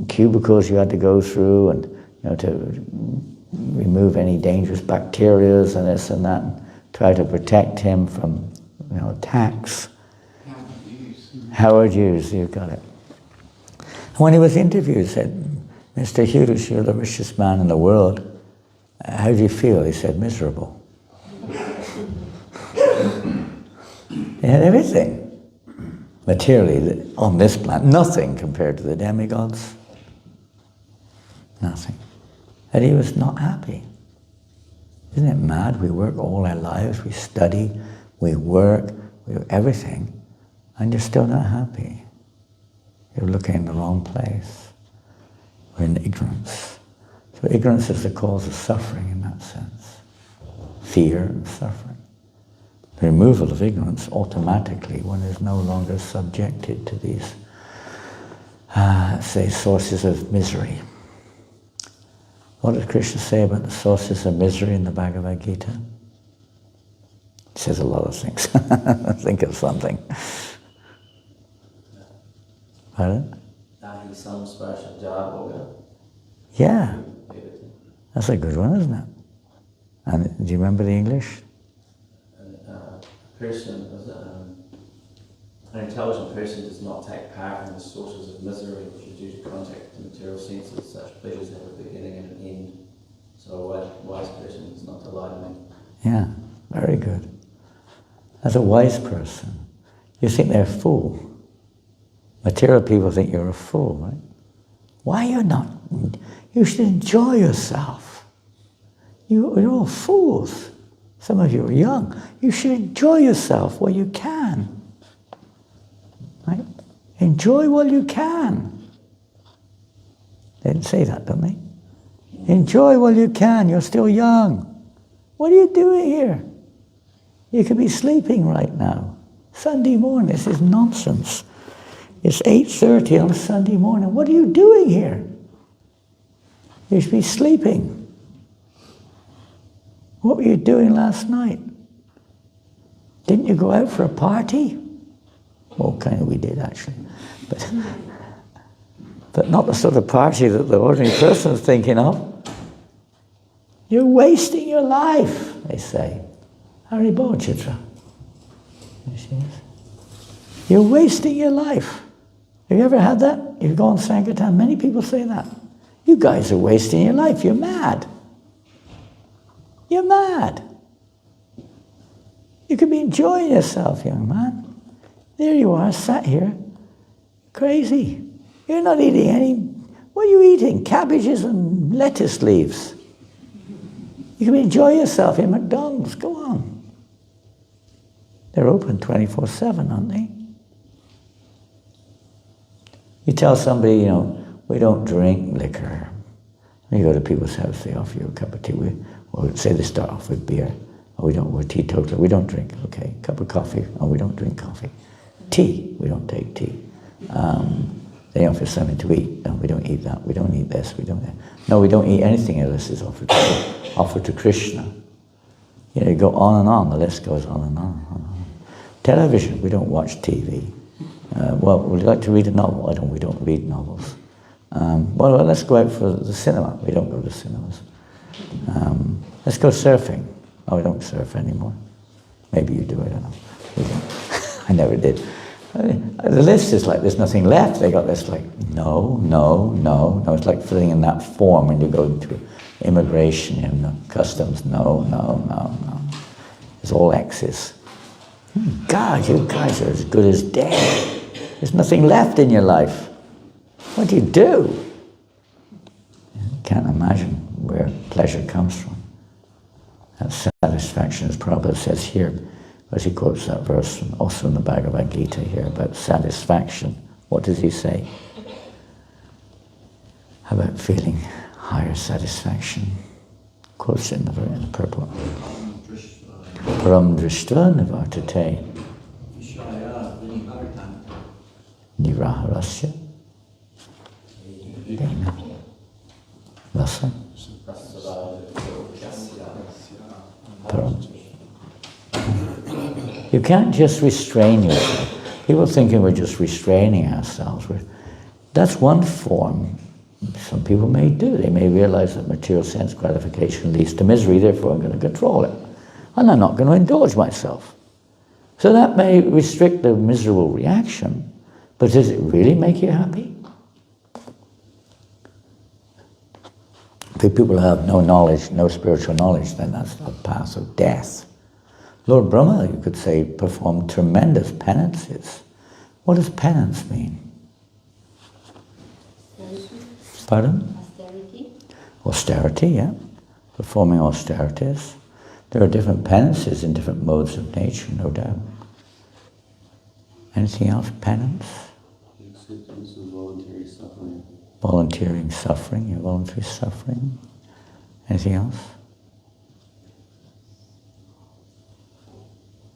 cubicles you had to go through, and to remove any dangerous bacteria and this and that, and try to protect him from attacks. Howard Hughes, you got it. When he was interviewed, he said, "Mr. Hughes, you're the richest man in the world. How do you feel?" He said, "Miserable." He had everything. Materially, on this planet, nothing compared to the demigods. Nothing. And he was not happy. Isn't it mad? We work all our lives, we study, we work, we do everything, and you're still not happy. You're looking in the wrong place. We're in ignorance. So ignorance is the cause of suffering in that sense. Fear and suffering. The removal of ignorance, automatically, one is no longer subjected to these, sources of misery. What does Krishna say about the sources of misery in the Bhagavad Gita? He says a lot of things. Think of something. Pardon? Yeah. That's a good one, isn't it? And do you remember the English? An intelligent person does not take part in the sources of misery which are due to contact with the material senses. Such pleasures have a beginning and an end. So a wise person does not delight in them. Yeah, very good. As a wise person, you think they're a fool. Material people think you're a fool, right? Why you're not? You should enjoy yourself. You're all fools. Some of you are young. You should enjoy yourself while you can. Right? Enjoy while you can. They didn't say that, don't they? Enjoy while you can. You're still young. What are you doing here? You could be sleeping right now. Sunday morning. This is nonsense. It's 8:30 on a Sunday morning. What are you doing here? You should be sleeping. What were you doing last night? Didn't you go out for a party? Well, kind of we did actually. But not the sort of party that the ordinary person is thinking of. You're wasting your life, they say. Haribo Chitra. There she is. You're wasting your life. Have you ever had that? You've gone Sankirtan. Many people say that. You guys are wasting your life. You're mad. You're mad. You could be enjoying yourself, young man. There you are, sat here. Crazy. You're not eating any... What are you eating? Cabbages and lettuce leaves. You can enjoy yourself in McDonald's. Go on. They're open 24/7, aren't they? You tell somebody, we don't drink liquor. You go to people's house, they offer you a cup of tea. Or say they start off with beer. Oh, we're teetotal. We don't drink. Okay, cup of coffee. Oh, we don't drink coffee. Tea. We don't take tea. They offer something to eat. No, we don't eat that. We don't eat this. We don't. No, we don't eat anything unless it's offered to Krishna. You go on and on. The list goes on and on. And on. Television. We don't watch TV. Well, would you like to read a novel? We don't read novels. Well, let's go out for the cinema. We don't go to cinemas. Let's go surfing. Oh, we don't surf anymore. Maybe you do, I don't know. We don't. I never did. The list is like, there's nothing left. They got this like, no. It's like filling in that form when you go into immigration and customs. No. It's all X's. God, you guys are as good as dead. There's nothing left in your life. What do? You can't imagine where pleasure comes from. That satisfaction, as Prabhupada says here, as he quotes that verse, and also in the Bhagavad Gita here, about satisfaction. What does he say? About feeling higher satisfaction. Quotes it in the purple. Param drishta nivartate niraharasya Russell? You can't just restrain yourself. People thinking we're just restraining ourselves. That's one form. Some people may do. They may realize that material sense gratification leads to misery, therefore I'm going to control it. And I'm not going to indulge myself. So that may restrict the miserable reaction, but does it really make you happy? If people have no knowledge, no spiritual knowledge, then that's the path of death. Lord Brahma, you could say, performed tremendous penances. What does penance mean? Pardon? Austerity. Austerity, yeah. Performing austerities. There are different penances in different modes of nature, no doubt. Anything else? Penance? Acceptance of voluntary suffering. Volunteering suffering, yeah, voluntary suffering. Anything else?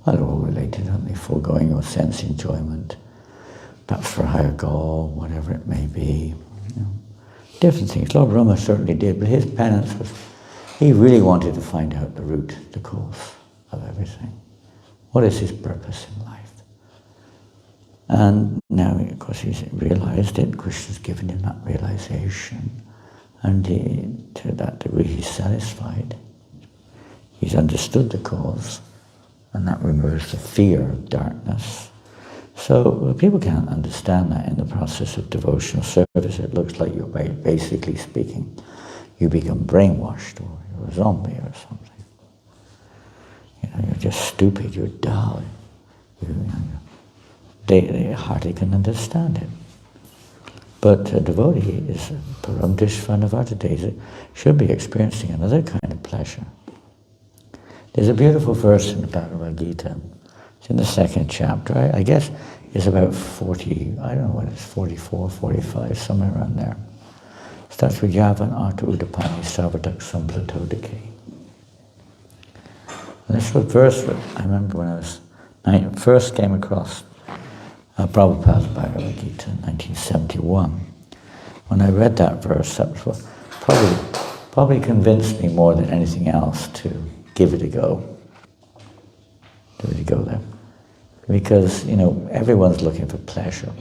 Well, they're all related, aren't they? Foregoing your sense enjoyment, perhaps for a higher goal, whatever it may be. You know. Different things. Lord Brahma certainly did, but his penance was, he really wanted to find out the root, the cause of everything. What is his purpose in life? And now, of course, he's realized it. Krishna's given him that realization. And to that degree, he's satisfied. He's understood the cause. And that removes the fear of darkness. So people can't understand that in the process of devotional service. It looks like you're basically speaking. You become brainwashed, or you're a zombie or something. You know, you're just stupid, you're dull. They hardly can understand it. But a devotee is Param Dishvanavartate, should be experiencing another kind of pleasure. There's a beautiful verse in the Bhagavad Gita. It's in the second chapter. I guess it's about 40, I don't know what it's, 44, 45, somewhere around there. It starts with Yavan Arta Udapani Savadak Samplatodike. And this was a verse that I remember when I first came across Prabhupada's Bhagavad Gita in 1971. When I read that verse, that was what probably convinced me more than anything else to give it a go. Give it a go there. Because, you know, everyone's looking for pleasure.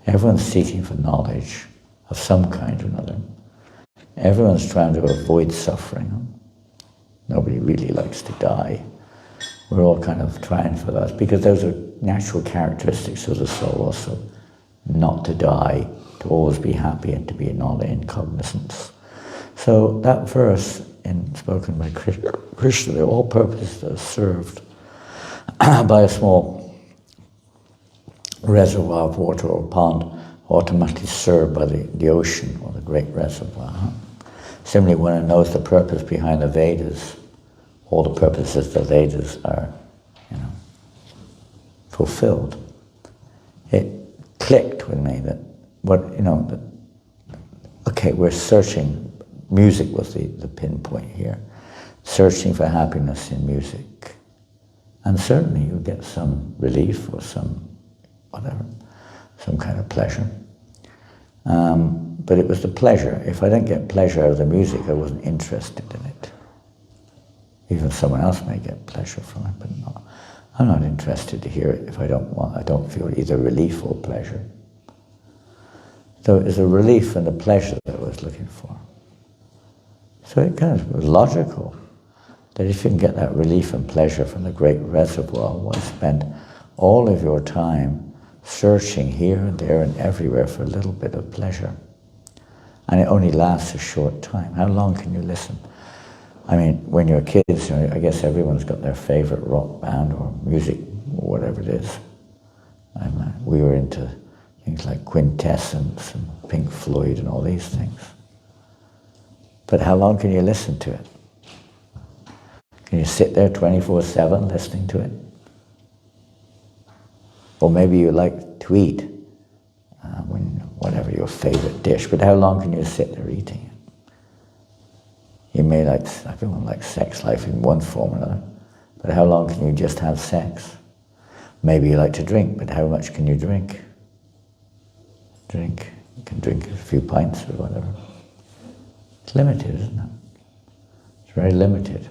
Everyone's seeking for knowledge of some kind or another. Everyone's trying to avoid suffering. Nobody really likes to die. We're all kind of trying for that, because those are natural characteristics of the soul also. Not to die, to always be happy and to be in cognizance. So that verse, spoken by Krishna, they're all purposes that are served by a small reservoir of water or pond, automatically served by the ocean or the great reservoir. Similarly, when one knows the purpose behind the Vedas, all the purposes of the Vedas are, you know, fulfilled. It clicked with me that okay, we're searching. Music was the pinpoint here. Searching for happiness in music. And certainly you get some relief or some kind of pleasure. But it was the pleasure. If I didn't get pleasure out of the music, I wasn't interested in it. Even someone else may get pleasure from it, but no, I'm not interested to hear it if I don't feel either relief or pleasure. So it was a relief and the pleasure that I was looking for. So it kind of was logical that if you can get that relief and pleasure from the great reservoir, why spend all of your time searching here and there and everywhere for a little bit of pleasure? And it only lasts a short time. How long can you listen? I mean, when you're kids, you know, I guess everyone's got their favorite rock band or music, or whatever it is. We were into things like Quintessence and Pink Floyd and all these things. But how long can you listen to it? Can you sit there 24/7 listening to it? Or maybe you like to eat, whatever your favorite dish, but how long can you sit there eating it? You may everyone likes sex life in one form or another, but how long can you just have sex? Maybe you like to drink, but how much can you drink? You can drink a few pints or whatever. It's limited, isn't it? It's very limited.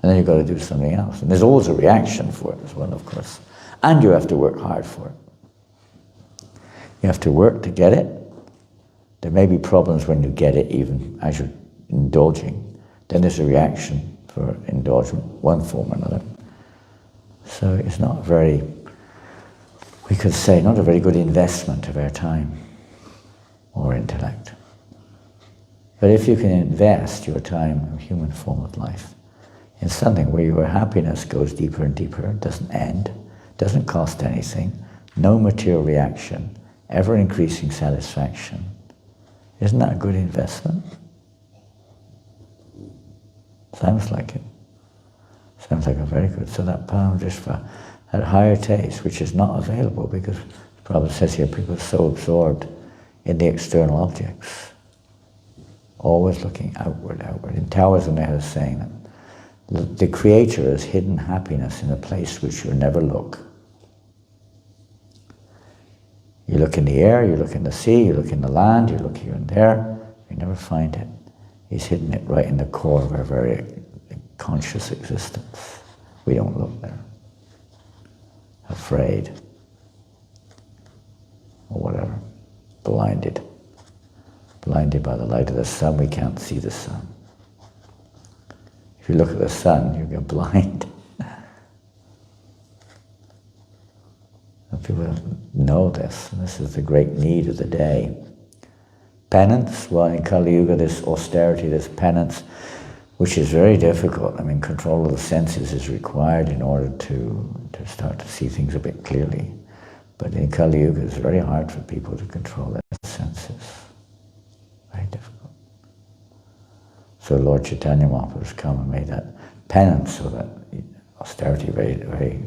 And then you've got to do something else. And there's always a reaction for it as well, of course. And you have to work hard for it. You have to work to get it. There may be problems when you get it, even as you're indulging. Then there's a reaction for indulgement, one form or another. So it's not very, we could say, not a very good investment of our time or intellect. But if you can invest your time in human form of life in something where your happiness goes deeper and deeper, doesn't end, doesn't cost anything, no material reaction, ever increasing satisfaction, isn't that a good investment? Sounds like it. Sounds like a very good. So that paramdrishva, that higher taste, which is not available because the Prabhupada says here, people are so absorbed in the external objects, always looking outward, outward. In Taoism they have a saying that the Creator has hidden happiness in a place which you'll never look. You look in the air, you look in the sea, you look in the land, you look here and there, you never find it. He's hidden it right in the core of our very conscious existence. We don't look there. Afraid. Or whatever. Blinded. Blinded by the light of the sun, we can't see the sun. If you look at the sun, you get blind. And people don't know this, and this is the great need of the day. Penance, well, in Kali Yuga, this austerity, this penance, which is very difficult. I mean, control of the senses is required in order to start to see things a bit clearly. But in Kali Yuga, it's very hard for people to control their senses. Very difficult. So Lord Chaitanya Mahaprabhu has come and made that penance, so that austerity, very, very,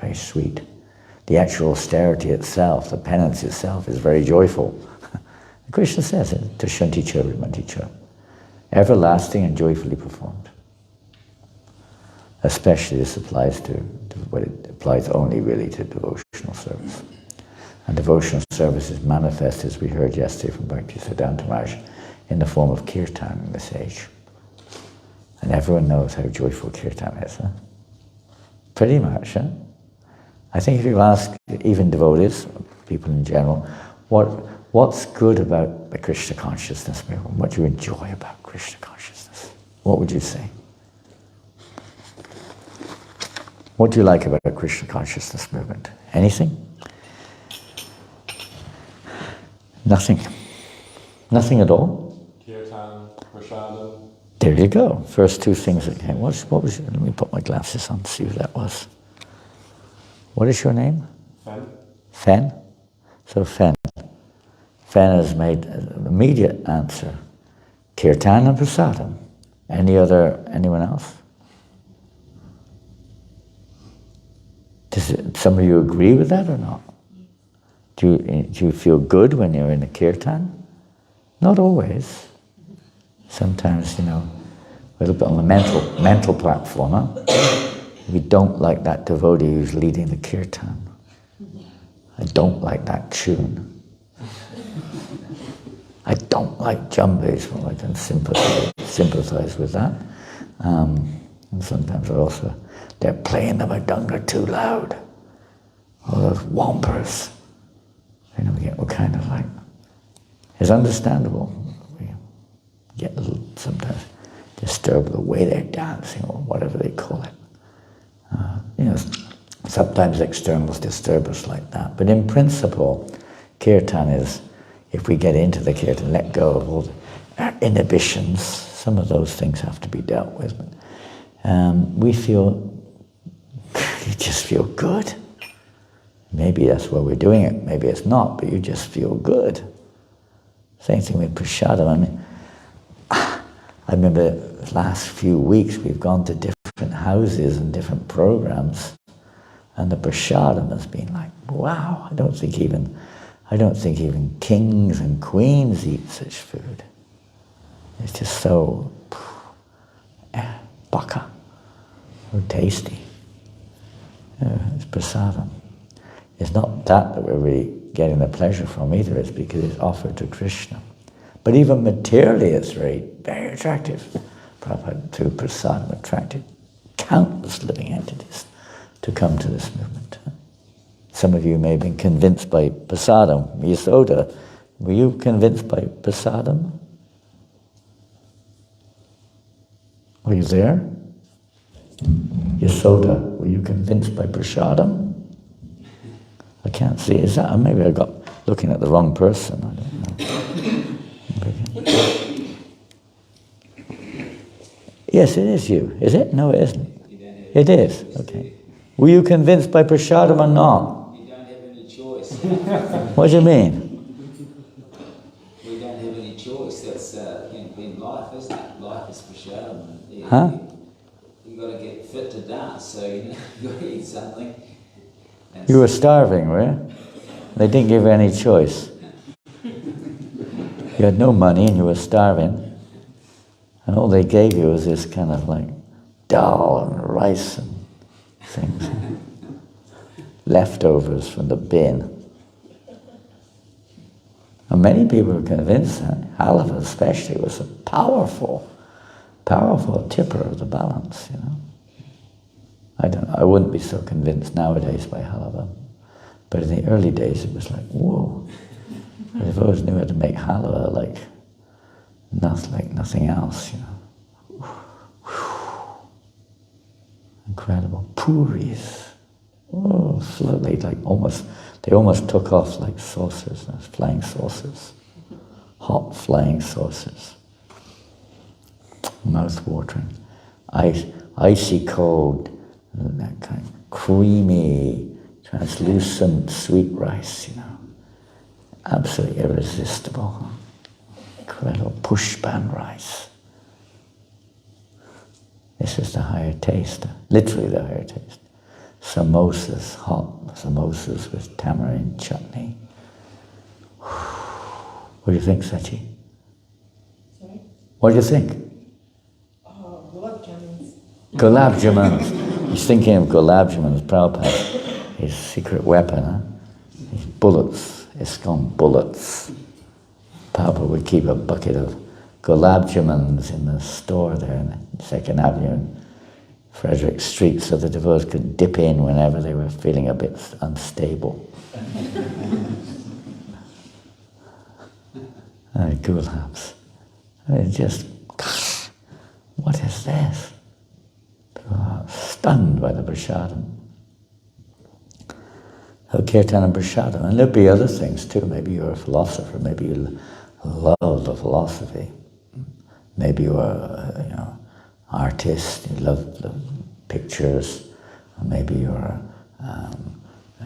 very sweet. The actual austerity itself, the penance itself, is very joyful. Krishna says it, Tashanti cha Rimanti cha, everlasting and joyfully performed. Especially this applies to what it applies only really to devotional service. And devotional service is manifest, as we heard yesterday from Bhaktisiddhanta Maharaj, in the form of kirtan in this age. And everyone knows how joyful kirtan is, huh? Pretty much, huh? I think if you ask even devotees, people in general, what's good about the Krishna consciousness movement? What do you enjoy about Krishna consciousness? What would you say? What do you like about the Krishna consciousness movement? Anything? Nothing. Nothing at all? Kirtan, Prashadam. There you go. First two things that came. What was let me put my glasses on to see who that was. What is your name? Fen. Fen? So Fen. Fen has made an immediate answer. Kirtan and Prasadam. Anyone else? Does some of you agree with that or not? Do you feel good when you're in a kirtan? Not always. Sometimes, a little bit on the mental platform, huh? We don't like that devotee who's leading the kirtan. I don't like that tune. I don't like Jumbe's, well, I can sympathize with that. And sometimes they're playing the madanga too loud. All those whompers. We're kind of like, it's understandable. We get a little, sometimes disturbed the way they're dancing or whatever they call it. Sometimes externals disturb us like that. But in principle, kirtan is, if we get into the kirtan, let go of all the inhibitions, some of those things have to be dealt with. But we just feel good. Maybe that's why we're doing it, maybe it's not, but you just feel good. Same thing with prasadam. I remember the last few weeks we've gone to different houses and different programs, and the prasadam has been like, wow, I don't think even kings and queens eat such food. It's just so baka, so tasty. It's prasadam. It's not that we're really getting the pleasure from either, it's because it's offered to Krishna. But even materially it's very, very attractive. Prabhupada through prasadam attracted countless living entities to come to this movement. Some of you may have been convinced by prasadam. Yasoda, were you convinced by prasadam? Were you there? Yasoda, were you convinced by prasadam? I can't see. Is that? Maybe I got looking at the wrong person. I don't know. Yes, it is you. Is it? No, it isn't. It is. Okay. Were you convinced by prasadam or not? You don't have any choice. What do you mean? We don't have any choice. That's in life, isn't it? Life is prasadam. Huh? You got to get fit to dance, so you got to eat something. And You were starving, were you? They didn't give you any choice. You had no money and you were starving. And all they gave you was this kind of like dal and rice and things. Leftovers from the bin. And many people were convinced that halava especially was a powerful tipper of the balance, you know. I wouldn't be so convinced nowadays by halava. But in the early days it was like, whoa. The devotees knew how to make halava like nothing else, you know. Incredible. Puris. Oh, slowly, they almost took off like saucers, flying saucers. Hot flying saucers. Mouth-watering. Icy cold, that kind of creamy, translucent sweet rice, you know. Absolutely irresistible. Huh? Incredible pushpan rice. This is the higher taste, literally the higher taste. Samosas, hot samosas with tamarind chutney. What do you think, Sachi? Sorry? What do you think? Gulab jamuns. Gulab jamuns. He's thinking of gulab jamuns, Prabhupada. His secret weapon, huh? His bullets, ISKCON bullets. Prabhupada would keep a bucket of gulab jamuns in the store there in 2nd Avenue and Frederick Street so the devotees could dip in whenever they were feeling a bit unstable. Gulabs. Just, what is this? Stunned by the prasadam. So kirtan and prasadam. And there'll be other things too. Maybe you're a philosopher. Maybe you love the philosophy. Maybe you're an artist. You love the pictures. Or maybe you're a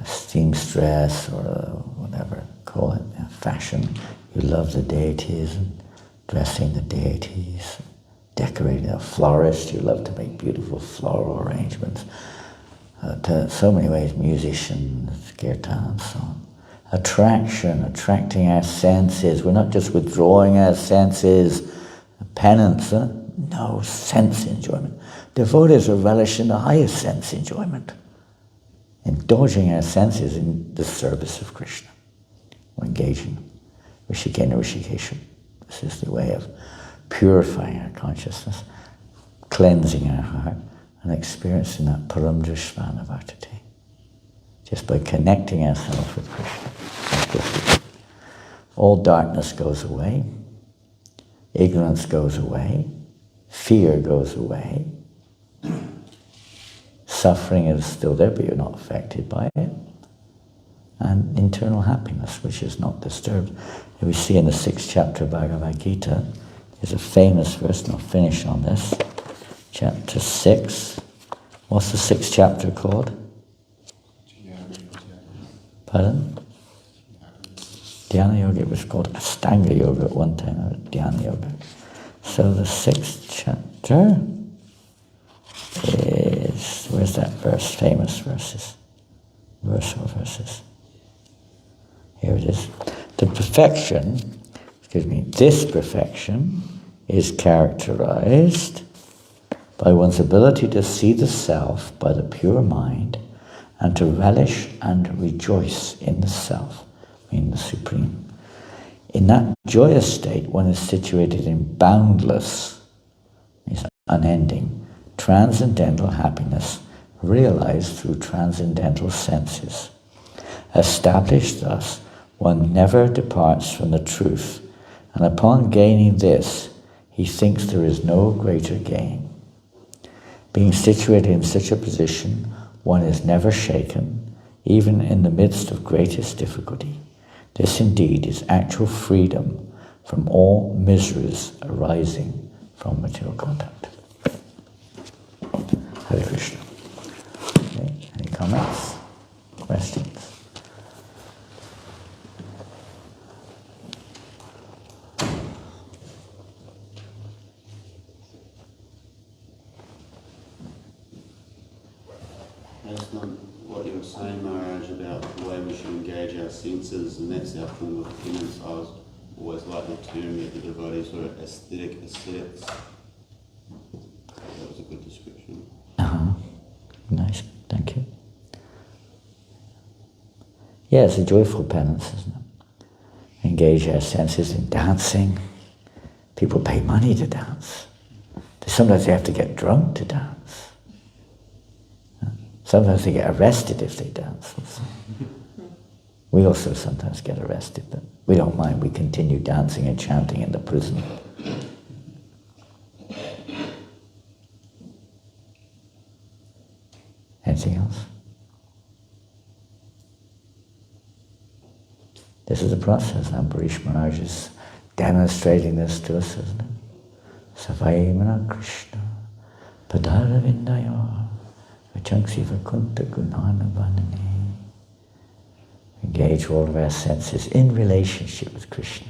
seamstress or whatever call it, fashion. You love the deities and dressing the deities, decorating. A florist. You love to make beautiful floral arrangements. So many ways, musicians, kirtan and so on. Attracting our senses. We're not just withdrawing our senses, penance, no, sense enjoyment. Devotees are relishing the highest sense enjoyment, indulging our senses in the service of Krishna. We're engaging Rishikena Rishikesha. This is the way of purifying our consciousness, cleansing our heart, and experiencing that param drishvana vartate. Just by connecting ourselves with Krishna. All darkness goes away, ignorance goes away, fear goes away, suffering is still there but you're not affected by it, and internal happiness which is not disturbed. And we see in the 6th chapter of Bhagavad Gita, there's a famous verse, and I'll finish on this, chapter 6. What's the 6th chapter called? Pardon? Dhyana Yoga. It was called Astanga Yoga at one time, or Dhyana Yoga. So the 6th chapter is, where's that verse? Famous verses. Verse or verses. Here it is. This perfection is characterized by one's ability to see the self by the pure mind and to relish and rejoice in the self meaning the supreme. In that joyous state, one is situated in boundless, means unending, transcendental happiness realized through transcendental senses. Established thus, one never departs from the truth, and upon gaining this, he thinks there is no greater gain. Being situated in such a position, one is never shaken, even in the midst of greatest difficulty. This indeed is actual freedom from all miseries arising from material contact. Hare Krishna. Okay, any comments? Questions? Based on what you were saying, Maharaj, about the way we should engage our senses, and that's our form of penance, I was always like the term that the devotees were aesthetic ascetics. That was a good description. Nice, thank you. Yeah, it's a joyful penance, isn't it? Engage our senses in dancing. People pay money to dance. Sometimes they have to get drunk to dance. Sometimes they get arrested if they dance. We also sometimes get arrested, but we don't mind. We continue dancing and chanting in the prison. Anything else? This is a process. Ambarish Maharaj is demonstrating this to us, isn't it? Savaimana Krishna Padara Vindaya Vachangsi Vakunta Gunana Vanani. Engage all of our senses in relationship with Krishna.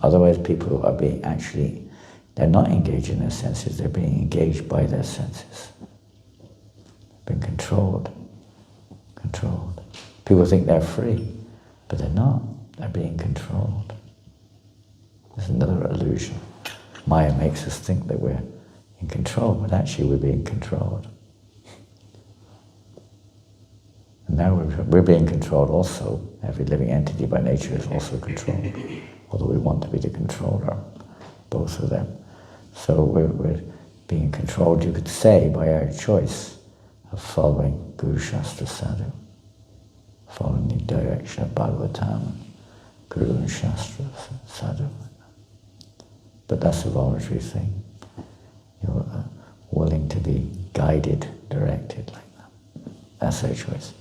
Otherwise people are being they're not engaged in their senses, they're being engaged by their senses. Being controlled. People think they're free, but they're not. They're being controlled. There's another illusion. Maya makes us think that we're in control, but actually we're being controlled. And now we're being controlled also. Every living entity by nature is also controlled, although we want to be the controller, both of them. So we're being controlled, you could say, by our choice of following Guru Shastra Sadhu, following the direction of Bhagavatam, Guru and Shastra Sadhu. But that's a voluntary thing. You're willing to be guided, directed like that. That's our choice.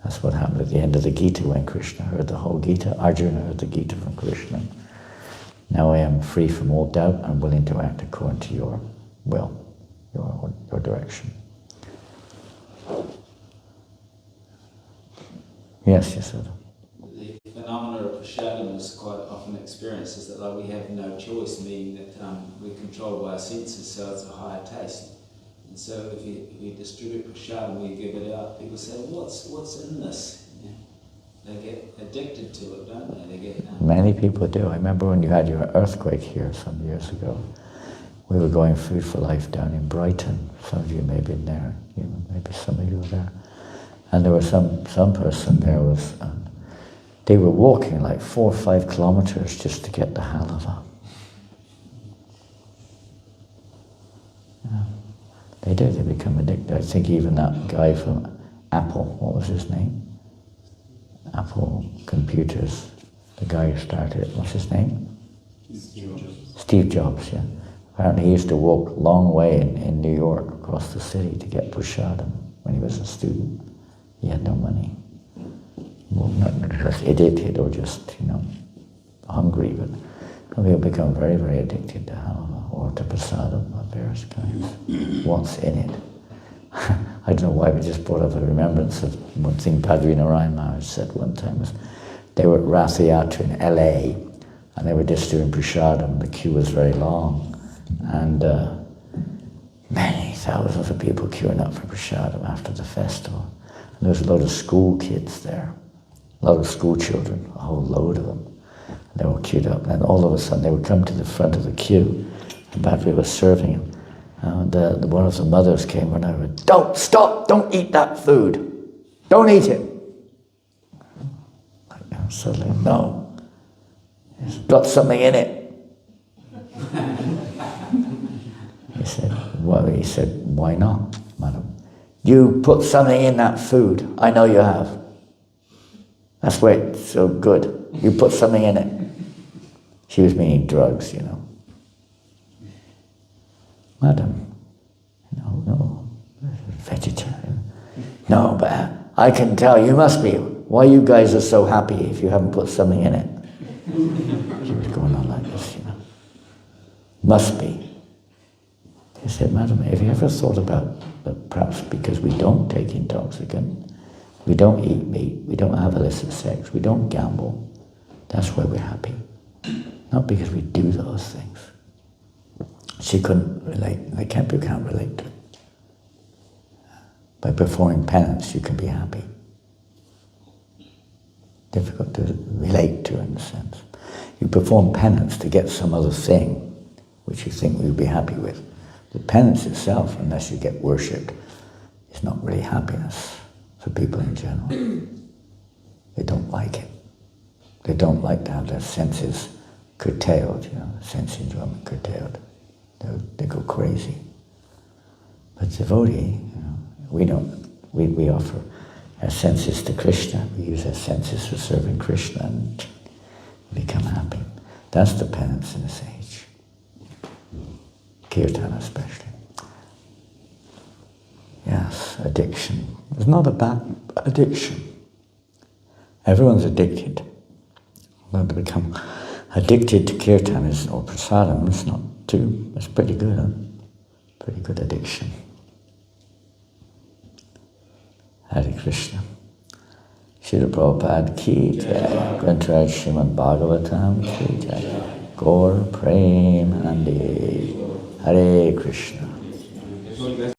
That's what happened at the end of the Gita when Krishna heard the whole Gita. Arjuna heard the Gita from Krishna. Now I am free from all doubt and willing to act according to your will, your direction. Yes, Yasudha. The phenomena of prasadam is quite often experienced is that like we have no choice, meaning that we're controlled by our senses, so it's a higher taste. And so if you distribute prasadam, we give it out, people say, what's in this? You know, they get addicted to it, don't they? They get Many people do. I remember when you had your earthquake here some years ago. We were going Food for Life down in Brighton. Some of you may have been there. Maybe some of you were there. And there was some person there was, they were walking like 4 or 5 kilometers just to get the halava. Yeah. They do, they become addicted. I think even that guy from Apple, what was his name? Apple Computers, the guy who started it, what's his name? Steve Jobs, yeah. Apparently he used to walk a long way in New York across the city to get prasadam when he was a student. He had no money. Well, not just addicted or just, hungry, but some people become very, very addicted to halava or to prasadam of various kinds. What's in it? I don't know why we just brought up a remembrance of one thing Padri Narayan Maharaj said one time was they were at Rath Yatra in LA and they were just doing prasadam. The queue was very long and many thousands of people queuing up for prasadam after the festival. And there was a lot of school kids there, a lot of school children, a whole load of them. And they were queued up and all of a sudden they would come to the front of the queue and Padri was serving them. And one of the mothers came running over, don't eat that food. Don't eat it. Suddenly, no. It's got something in it. He said, well, he said, why not, madam? You put something in that food. I know you have. That's why it's so good. You put something in it. She was meaning drugs, you know. Madam, no, vegetarian. No, but I can tell you must be. Why you guys are so happy if you haven't put something in it? She was going on like this, you know. Must be. He said, madam, have you ever thought about that perhaps because we don't take intoxicant, we don't eat meat, we don't have illicit sex, we don't gamble, that's why we're happy. Not because we do those things. She couldn't relate, like you can't relate to it. By performing penance, you can be happy. Difficult to relate to in a sense. You perform penance to get some other thing which you think you'll be happy with. The penance itself, unless you get worshipped, is not really happiness for people in general. They don't like it. They don't like to have their senses curtailed, you know, sense enjoyment curtailed. They go crazy. But devotee, you know, we offer our senses to Krishna. We use our senses for serving Krishna and become happy. That's the penance in this age. Kirtan especially. Yes, addiction. It's not a bad addiction. Everyone's addicted. But to become addicted to kirtan or prasadam, it's not too, it's pretty good, huh? Pretty good addiction. Hare Krishna. Srila Prabhupada ki jai. Granthraj Srimad Bhagavatam ki jai. Gaur Prem Nandi. Hare Krishna.